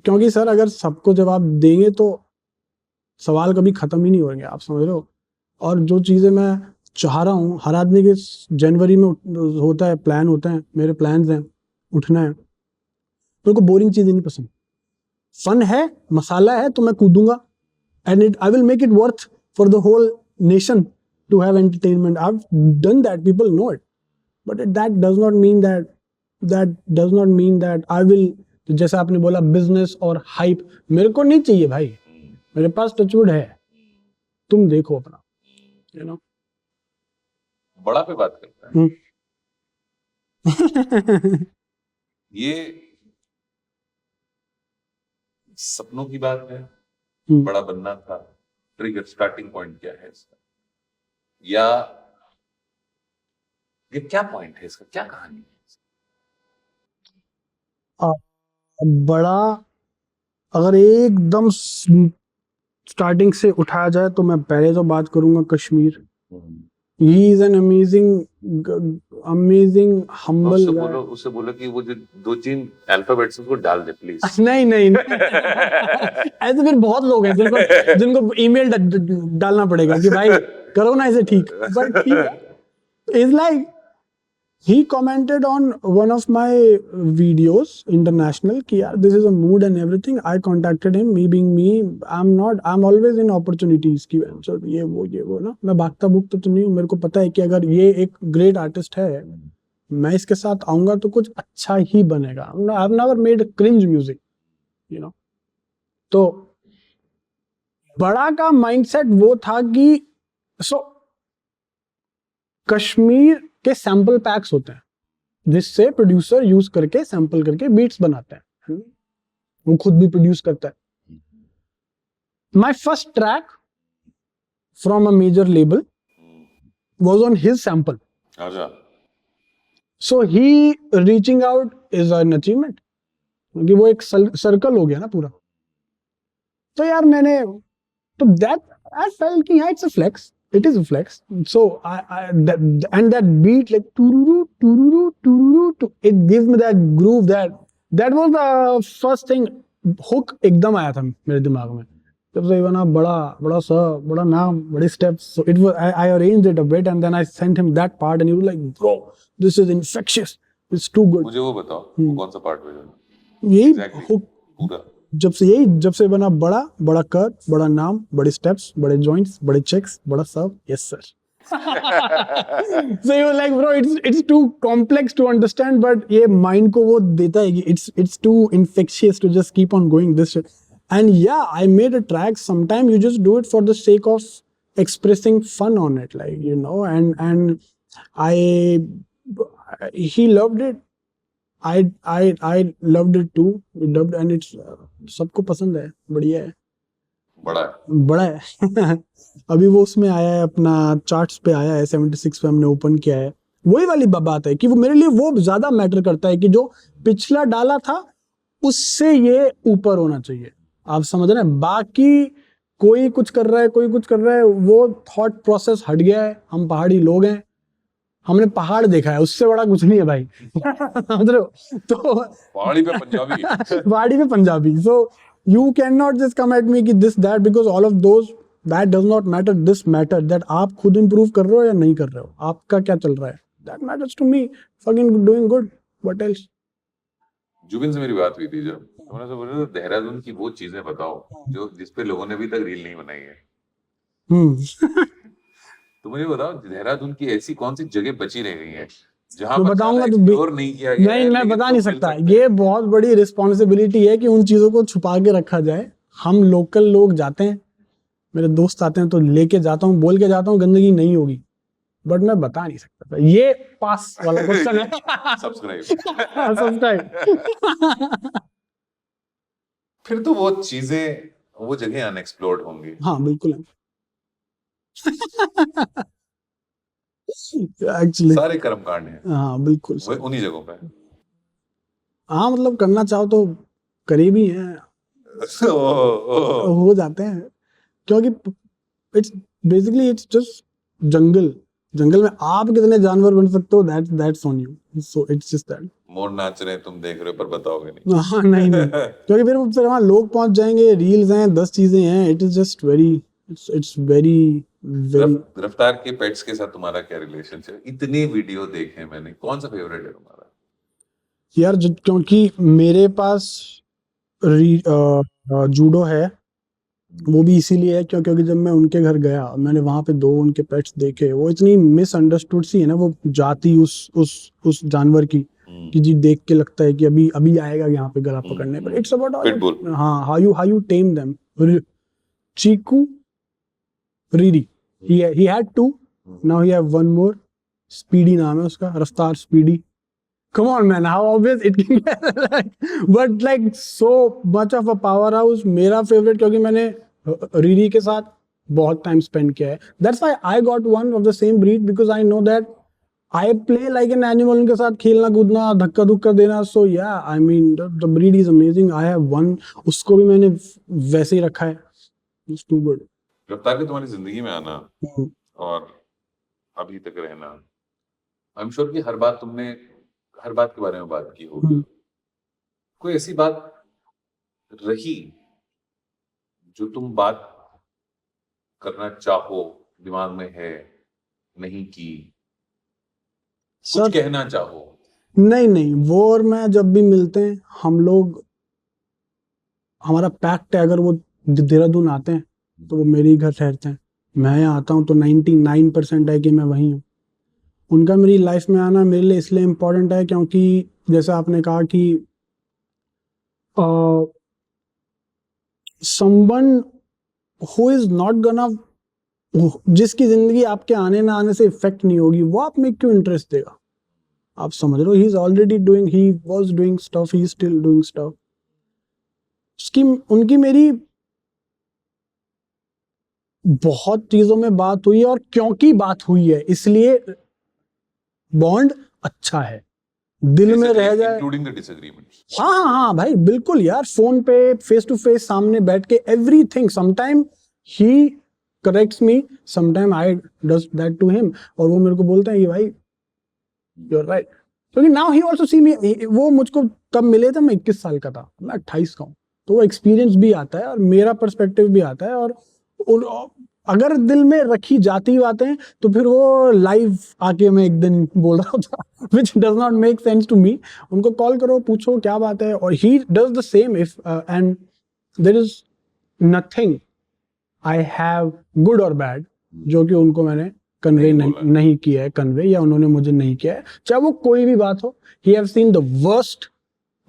क्योंकि सर अगर सबको जवाब देंगे तो सवाल कभी खत्म ही नहीं होंगे, आप समझ रहे हो। और जो चीजें मैं चाह रहा हूँ, हर आदमी के जनवरी में होता है, प्लान होते हैं, मेरे प्लान्स हैं, उठना है। मेरे को बोरिंग चीजें नहीं पसंद, फन है, मसाला है तो मैं कूदूंगा, and I will make it worth for the whole nation to have entertainment. I've done that, people know it, but that does not mean that I will, जैसा आपने बोला बिजनेस और हाइप, मेरे को नहीं चाहिए भाई, मेरे पास टचवुड है, तुम देखो अपना, you know. बड़ा पे बात करता है। ये सपनों की बात है, बड़ा बनना था, ट्रिगर स्टार्टिंग पॉइंट क्या है इसका, या ये क्या पॉइंट है इसका, क्या कहानी है? बड़ा अगर एकदम स्टार्टिंग से उठाया जाए तो मैं पहले तो बात करूंगा Kashmir. He is an amazing humble guy. उससे बोलो कि वो जो 2-3 अल्फाबेट्स उसको डाल दे प्लीज। नहीं ऐसे फिर बहुत लोग हैं जिनको ईमेल डालना पड़ेगा कि भाई करो ना इसे ठीक, बट ठीक है। It's like he commented on one of my videos international कि यार this is a mood and everything. I contacted him, me being me, I'm always in opportunities कि ये वो ना, मैं भागता भूगता तो नहीं हूँ। मेरे को पता है कि अगर ये एक ग्रेट आर्टिस्ट है, मैं इसके साथ आऊंगा तो कुछ अच्छा ही बनेगा। I've never made cringe music, you know. तो बड़ा का माइंडसेट वो था कि कश्मीर के सैंपल पैक्स होते हैं, जिससे प्रोड्यूसर यूज करके सैंपल करके बीट्स बनाता है, वो खुद भी प्रोड्यूस करता है. My first track from a major label was on his sample. अच्छा. So he reaching out is an achievement, क्योंकि वो एक सर्कल हो गया ना पूरा. तो यार मैंने तो दैट आई फेल्ट कि हाँ it's a flex, it is a flex. So and that beat like tururu tururu tururu, it gives me that groove. That was the first thing. Hook एकदम आया था मेरे दिमाग में जब से बना. बड़ा सा बड़ा नाम, बड़े steps. So it was I arranged it a bit and then I sent him that part and he was like, bro, this is infectious. It's too good. मुझे वो बताओ वो कौन सा पार्ट भेजा? यही Exactly. hook पूरा. जब से बना बड़ा कर, बड़ा नाम, बड़े स्टेप्स, बड़े जॉइंट्स, बड़े चेक्स, बड़ा सब. Yes sir. So you were like, bro, it's too complex to understand, but ये mind को वो देता है कि it's too infectious to just keep on going this shit. And yeah, I made a track. Sometimes you just do it for the sake of expressing fun on it, like, you know, and he loved it. I loved it too. We loved and it's सबको पसंद है. बढ़िया है. बड़ा है. अभी वो उसमें आया है अपना चार्ट्स पे आया है 76 पे हमने ओपन किया है. वही वाली बात है कि वो मेरे लिए वो ज्यादा मैटर करता है कि जो पिछला डाला था उससे ये ऊपर होना चाहिए. आप समझ रहे हैं. बाकी कोई कुछ कर रहा है वो थॉट प्रोसेस हट गया है. हम पहाड़ी लोग हैं, हमने पहाड़ देखा है, उससे बड़ा कुछ नहीं है भाई. समझ रहे हो. तो पहाड़ी पे पंजाबी. पहाड़ी पे Punjabi. So you can not just come at me कि this that, because all of those that does not matter. This matter that आप खुद इंप्रूव कर रहे हो या नहीं कर रहे हो, आपका क्या चल रहा है. That matters to me. Fucking doing good. What else. Zubin से मेरी बात हुई थी जब उन्होंने से बोला देहरादून की वो चीजें बताओ जो जिस पे लोगों ने अभी तक रील नहीं बनाई है. तो मुझे बताओ देहरादून की ऐसी कौन सी जगह बची रह गई है जहां पर बताऊंगा तो एक्सप्लोर नहीं किया गया है, नहीं, मैं लेकिन बता तुम नहीं मिल सकता. सकते ये बहुत बड़ी रिस्पॉन्सिबिलिटी है कि उन चीजों को छुपा के रखा जाए. हम लोकल लोग जाते हैं, मेरे दोस्त आते हैं तो लेके जाता हूँ, बोल के जाता हूँ गंदगी नहीं होगी, बट मैं बता नहीं सकता. ये पास वाला क्वेश्चन है. सब्सक्राइब. फिर तो वो चीजें वो जगह अनएक्सप्लोर्ड होंगी. हाँ बिल्कुल है. एक्चुअली सारे कर्मकांड हैं हाँ बिल्कुल वो उन्हीं जगहों पे. हाँ मतलब करना चाहो तो करीबी हैं, हो जाते हैं. क्योंकि इट्स बेसिकली इट्स जस्ट जंगल में आप कितने जानवर बन सकते हो, that's on you. So it's just that. मोर नाच रहे तुम देख रहे हो पर बताओगे नहीं. हाँ नहीं क्योंकि फिर वहाँ लोग पहुंच जाएंगे, रील्स हैं, 10 चीजें हैं. It is just very it's very रफ्तार के पेट्स के साथ तुम्हारा क्या रिलेशनशिप है? इतने वीडियो देखे मैंने, कौन सा फेवरेट है तुम्हारा? यार क्योंकि मेरे पास जूडो है, वो भी इसीलिए है क्योंकि जब मैं उनके घर गया मैंने वहां पे 2 उनके पेट्स देखे. वो इतनी मिसअंडरस्टूड सी है ना वो जाति उस जानवर की कि जी देख के लगता है कि अभी आएगा यहाँ पे गला पकड़ने पर. इट्स अबाउट हाँ how you tame them. Chiku रीरी he had 2, now he have 1 more. Speedy नाम है उसका, रफ्तार Speedy. Come on man, how obvious it can get. But like so much of a powerhouse. मेरा फेवरेट क्योंकि मैंने रीरी के साथ बहुत टाइम स्पेंड किया है. That's why I got one of the same breed because I know that I play like an animal. उनके साथ खेलना कूदना, धक्का धुक्का देना. So yeah, I mean the breed is amazing. I have one. उसको भी मैंने वैसे ही रखा है. It's too good. रफ्तार के तुम्हारी जिंदगी में आना और अभी तक रहना, आई एम श्योर कि हर बात के बारे में बात की होगी. कोई ऐसी बात रही जो तुम बात करना चाहो, दिमाग में है, नहीं की, कुछ कहना चाहो? नहीं, वो और मैं जब भी मिलते हैं हम लोग, हमारा पैक्ट है, अगर वो देहरादून आते हैं तो वो मेरे ही घर ठहरते हैं. मैं यहाँ आता हूँ तो 99% है कि मैं वहीं हूँ. उनका मेरी लाइफ में आना मेरे लिए इसलिए इम्पोर्टेंट है क्योंकि जैसे आपने कहा कि someone who is not gonna, जिसकी जिंदगी आपके आने ना आने से इफेक्ट नहीं होगी, वो आप में क्यों इंटरेस्ट देगा. आप समझ रहे हो, he is already doing, he was doing stuff, he is still doing stuff. उसकी उनकी मेरी बहुत चीजों में बात हुई है, और क्योंकि बात हुई है इसलिए बॉन्ड अच्छा है, दिल में रह जाए। Including the disagreements. हाँ हाँ हाँ भाई बिल्कुल यार, फोन पे फेस टू फेस सामने बैठ के everything, sometime he corrects me, sometime I does that to him, और वो मेरे को बोलते हैं कि भाई यू आर राइट, क्योंकि now he also see me. वो मुझको तब मिले थे, मैं 21 साल का था, मैं 28 का हूँ, तो वो एक्सपीरियंस भी आता है और मेरा पर्सपेक्टिव भी आता है, और अगर दिल में रखी जाती बातें तो फिर वो लाइव आके मैं एक दिन बोल रहा था which does not make sense to me, उनको कॉल करो, पूछो क्या बात है, और he does the same if and there is nothing I have good or bad जो कि उनको मैंने कन्वे नहीं किया है, कन्वे, या उन्होंने मुझे नहीं किया है, चाहे वो कोई भी बात हो। he have seen the worst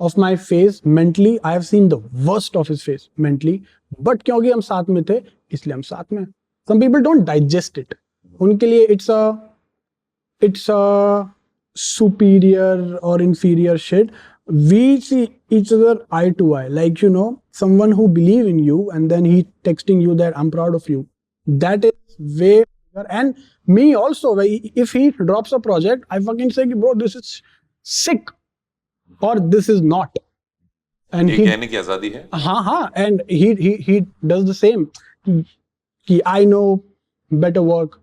of my face mentally, I have seen the worst of his face mentally, but क्योंकि हम साथ में थे इसलिए हम साथ में। some people don't digest it, उनके लिए it's a superior or inferior shit. We see each other eye to eye, like, you know, someone who believe in you and then he texting you that I'm proud of you, that is way bigger. And me also, if he drops a project, I fucking say, bro, this is sick or this is not, and ये कहने की आजादी है। हाँ, and he does the same, कि I know better work,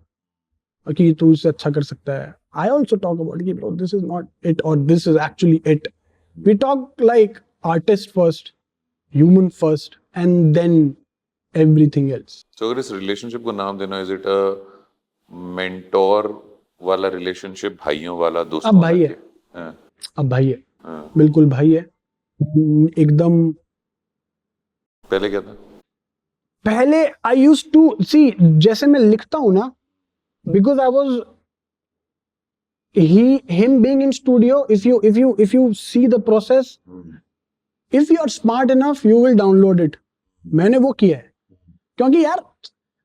कि तू इससे अच्छा कर सकता है। I also talk about it, bro, this is not it or this is actually it. We talk like artist first, human first, and then everything else. So अगर इस relationship को नाम देना, is it a mentor वाला relationship, भाइयों वाला, दोस्तों अब भाई है, अब भाई है, बिल्कुल भाई है, एकदम। पहले क्या था? पहले I used to see, जैसे मैं लिखता हूँ ना, because I was him being in studio, if you see the process, if you are smart enough you will download it. मैंने वो किया है, क्योंकि यार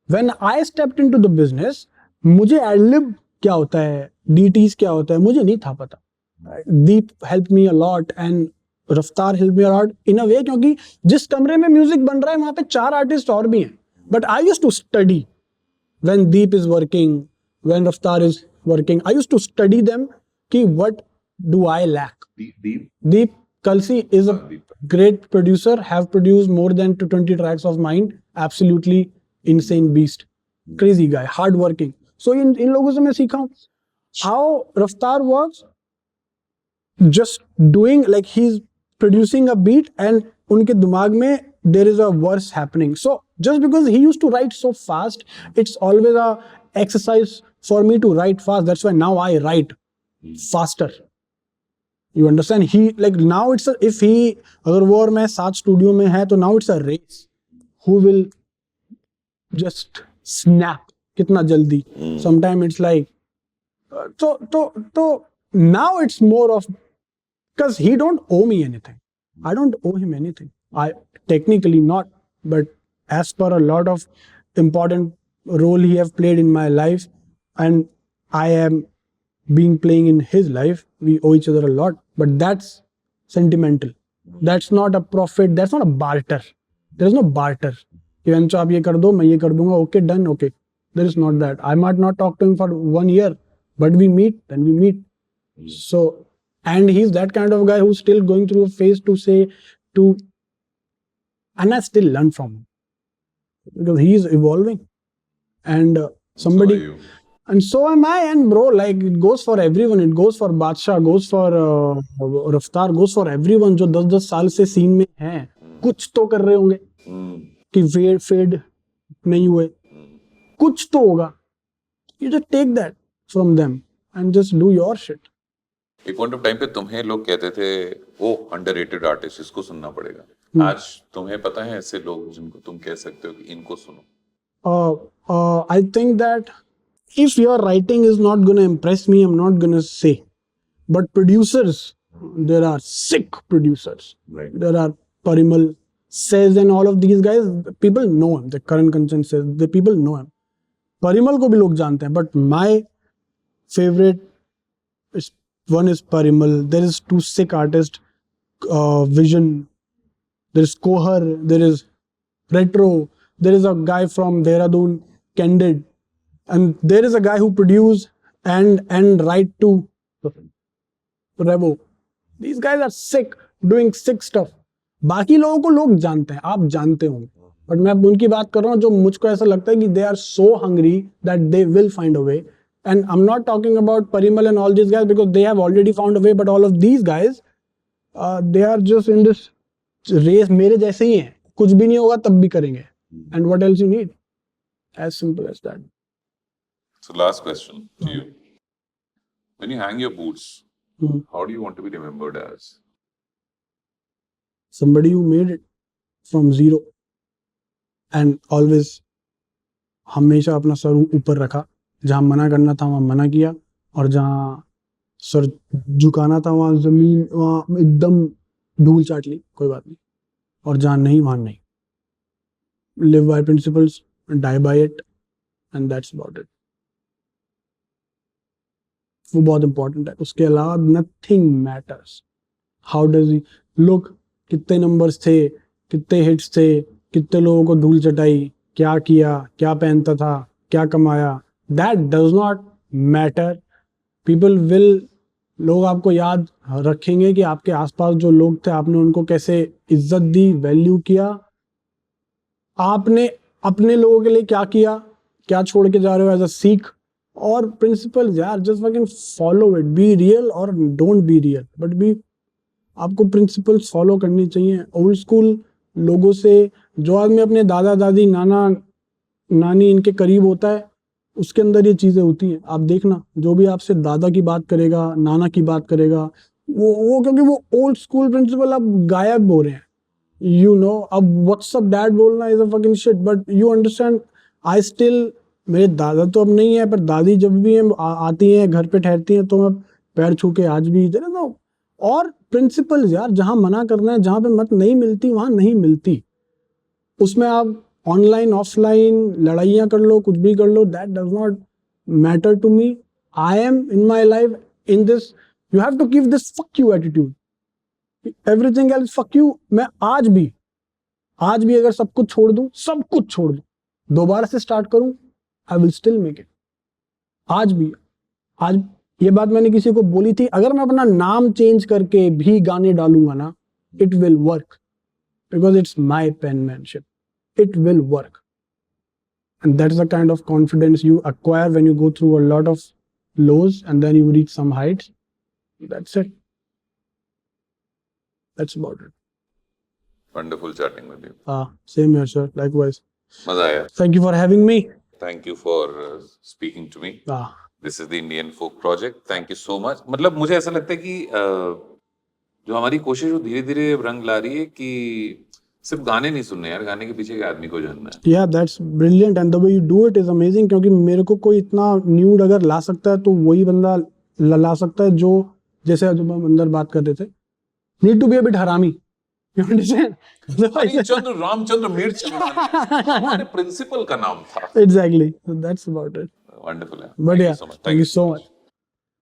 when I stepped into the business, मुझे ad-lib क्या होता है, DTs क्या होता है, मुझे नहीं था पता। Deep helped me a lot and रफ्तार helped me a lot in a way, क्योंकि जिस कमरे में म्यूजिक बन रहा है वहां पे 4 आर्टिस्ट और भी हैं, but I used to study when Deep is working, when Raftar is working, I used to study them, ki what do I lack. Deep Kalsi is a great producer, have produced more than 20 tracks of mine, absolutely insane beast, crazy guy, hard working. So in लोगों से मैं सीखा हूँ how Raftar works, just doing like he's producing a beat and उनके दिमाग में there is a verse happening. So just because he used to write so fast, it's always a exercise for me to write fast. That's why now I write faster. You understand? He like now it's a, if he अगर वो और मैं साथ studio में है तो now it's a race. Who will just snap कितना जल्दी? Sometimes it's like so now it's more of, because he don't owe me anything. I don't owe him anything. I technically not, but as per a lot of important role he have played in my life, and I am being playing in his life, we owe each other a lot. But that's sentimental. That's not a profit. That's not a barter. There is no barter. Even if आप ये कर दो, मैं ये कर दूंगा. Okay, done. Okay. There is not that. I might not talk to him for 1 year, but we meet. Then we meet. So. And he's that kind of guy who's still going through a phase and I still learn from him because he is evolving, and somebody, and so am I. And bro, like it goes for everyone. It goes for Badshah, goes for Raftar, goes for everyone जो 10-10 साल से scene में हैं, कुछ तो कर रहे होंगे कि फेड नहीं हुए, कुछ तो होगा. You just take that from them and just do your shit. एक पॉइंट ऑफ टाइम पे तुम्हें लोग कहते थे ओ अंडररेटेड आर्टिस्ट, इसको सुनना पड़ेगा. आज तुम्हें पता है ऐसे लोग जिनको तुम कह सकते हो कि इनको सुनो? I think that if your writing is not gonna impress me, I'm not gonna say. But producers, there are sick producers. Right. There are Parimal, Says, and all of these guys. People know him. The current consensus, the people know him. Parimal को भी लोग जानते हैं, but my favorite is One is Parimal. There is two sick artists, Vision. There is Kohar. There is Retro. There is a guy from Dehradun, Candid, and there is a guy who produced and write to Revo. These guys are sick, doing sick stuff. बाकी लोगों को लोग जानते हैं, आप जानते होंगे, but मैं अब उनकी बात कर रहा हूँ जो मुझको ऐसा लगता है कि they are so hungry that they will find a way. And I'm not talking about Parimal and all these guys because they have already found a way, but all of these guys, they are just in this race. मेरे जैसे ही हैं, कुछ भी नहीं होगा तब भी करेंगे. And what else you need? As simple as that. So last question to you. When you hang your boots, how do you want to be remembered as? Somebody who made it from zero and always हमेशा अपना sir ऊपर रखा. जहां मना करना था वहां मना किया, और जहां सर झुकाना था वहां जमीन वहां एकदम धूल चाट ली, कोई बात नहीं, और जहां नहीं वहां नहीं. Live by principles, die by it, and that's about it. वो बहुत important है. उसके अलावा nothing matters. How does he look? कितने नंबर्स थे, कितने हिट्स थे, कितने लोगों को धूल चटाई, क्या किया, क्या पहनता था, क्या कमाया, that does not matter. People will, लोग आपको याद रखेंगे कि आपके आसपास जो लोग थे आपने उनको कैसे इज्जत दी, वैल्यू किया, आपने अपने लोगों के लिए क्या किया, क्या छोड़ के जा रहे हो एज अ सीख. और प्रिंसिपल्स यार, just fucking follow it. Be real और don't be real, but be, आपको प्रिंसिपल्स फॉलो करनी चाहिए. ओल्ड स्कूल लोगों से, जो आदमी अपने दादा दादी नाना नानी इनके करीब होता है, उसके अंदर ये चीज़ें होती हैं. आप देखना, जो भी आपसे दादा की बात करेगा, नाना की बात करेगा, वो क्योंकि वो ओल्ड स्कूल प्रिंसिपल अब गायब हो रहे हैं. You know, अब व्हाट्सअप डैड बोलना is a fucking shit, but you understand. I still, मेरे दादा तो अब नहीं है, पर दादी जब भी आती हैं घर पे ठहरती हैं तो मैं पैर छू के आज भी इधर ना. और प्रिंसिपल्स यार, जहां मना करना है, जहां पे मत नहीं मिलती वहां नहीं मिलती. उसमें आप ऑनलाइन ऑफलाइन लड़ाइयाँ कर लो, कुछ भी कर लो, that does not matter to me. I am in my life in this. You have to give this fuck you attitude. Everything else fuck you. मैं आज भी अगर सब कुछ छोड़ दूं, सब कुछ छोड़ दूं, दोबारा से स्टार्ट करूं, I will still make it. आज ये बात मैंने किसी को बोली थी, अगर मैं अपना नाम चेंज करके भी गाने डालूंगा ना, it will work, because it's my penmanship. It will work, and that's the kind of confidence you acquire when you go through a lot of lows and then you reach some heights. That's it. That's about it. Wonderful chatting with you. Same here, sir. Likewise. मजा आया. Thank you for having me. Thank you for speaking to me. This is the Indian Folk Project. Thank you so much. मतलब मुझे ऐसा लगता है कि जो हमारी कोशिश वो धीरे धीरे रंग ला रही है कि सिर्फ गाने नहीं सुनने यार, गाने के पीछे के आदमी को जानना है. Yeah, that's brilliant and the way you do it is amazing. क्योंकि मेरे को कोई इतना न्यूड अगर ला सकता है तो वही बंदा ला सकता है जो, जैसे जब हम अंदर बात कर रहे थे, need to be a bit हरामी. You understand? हरिचंद्र रामचंद्र मिर्च हमारे प्रिंसिपल का नाम था. Exactly. So that's about it. Wonderful. But yeah, thank you so much.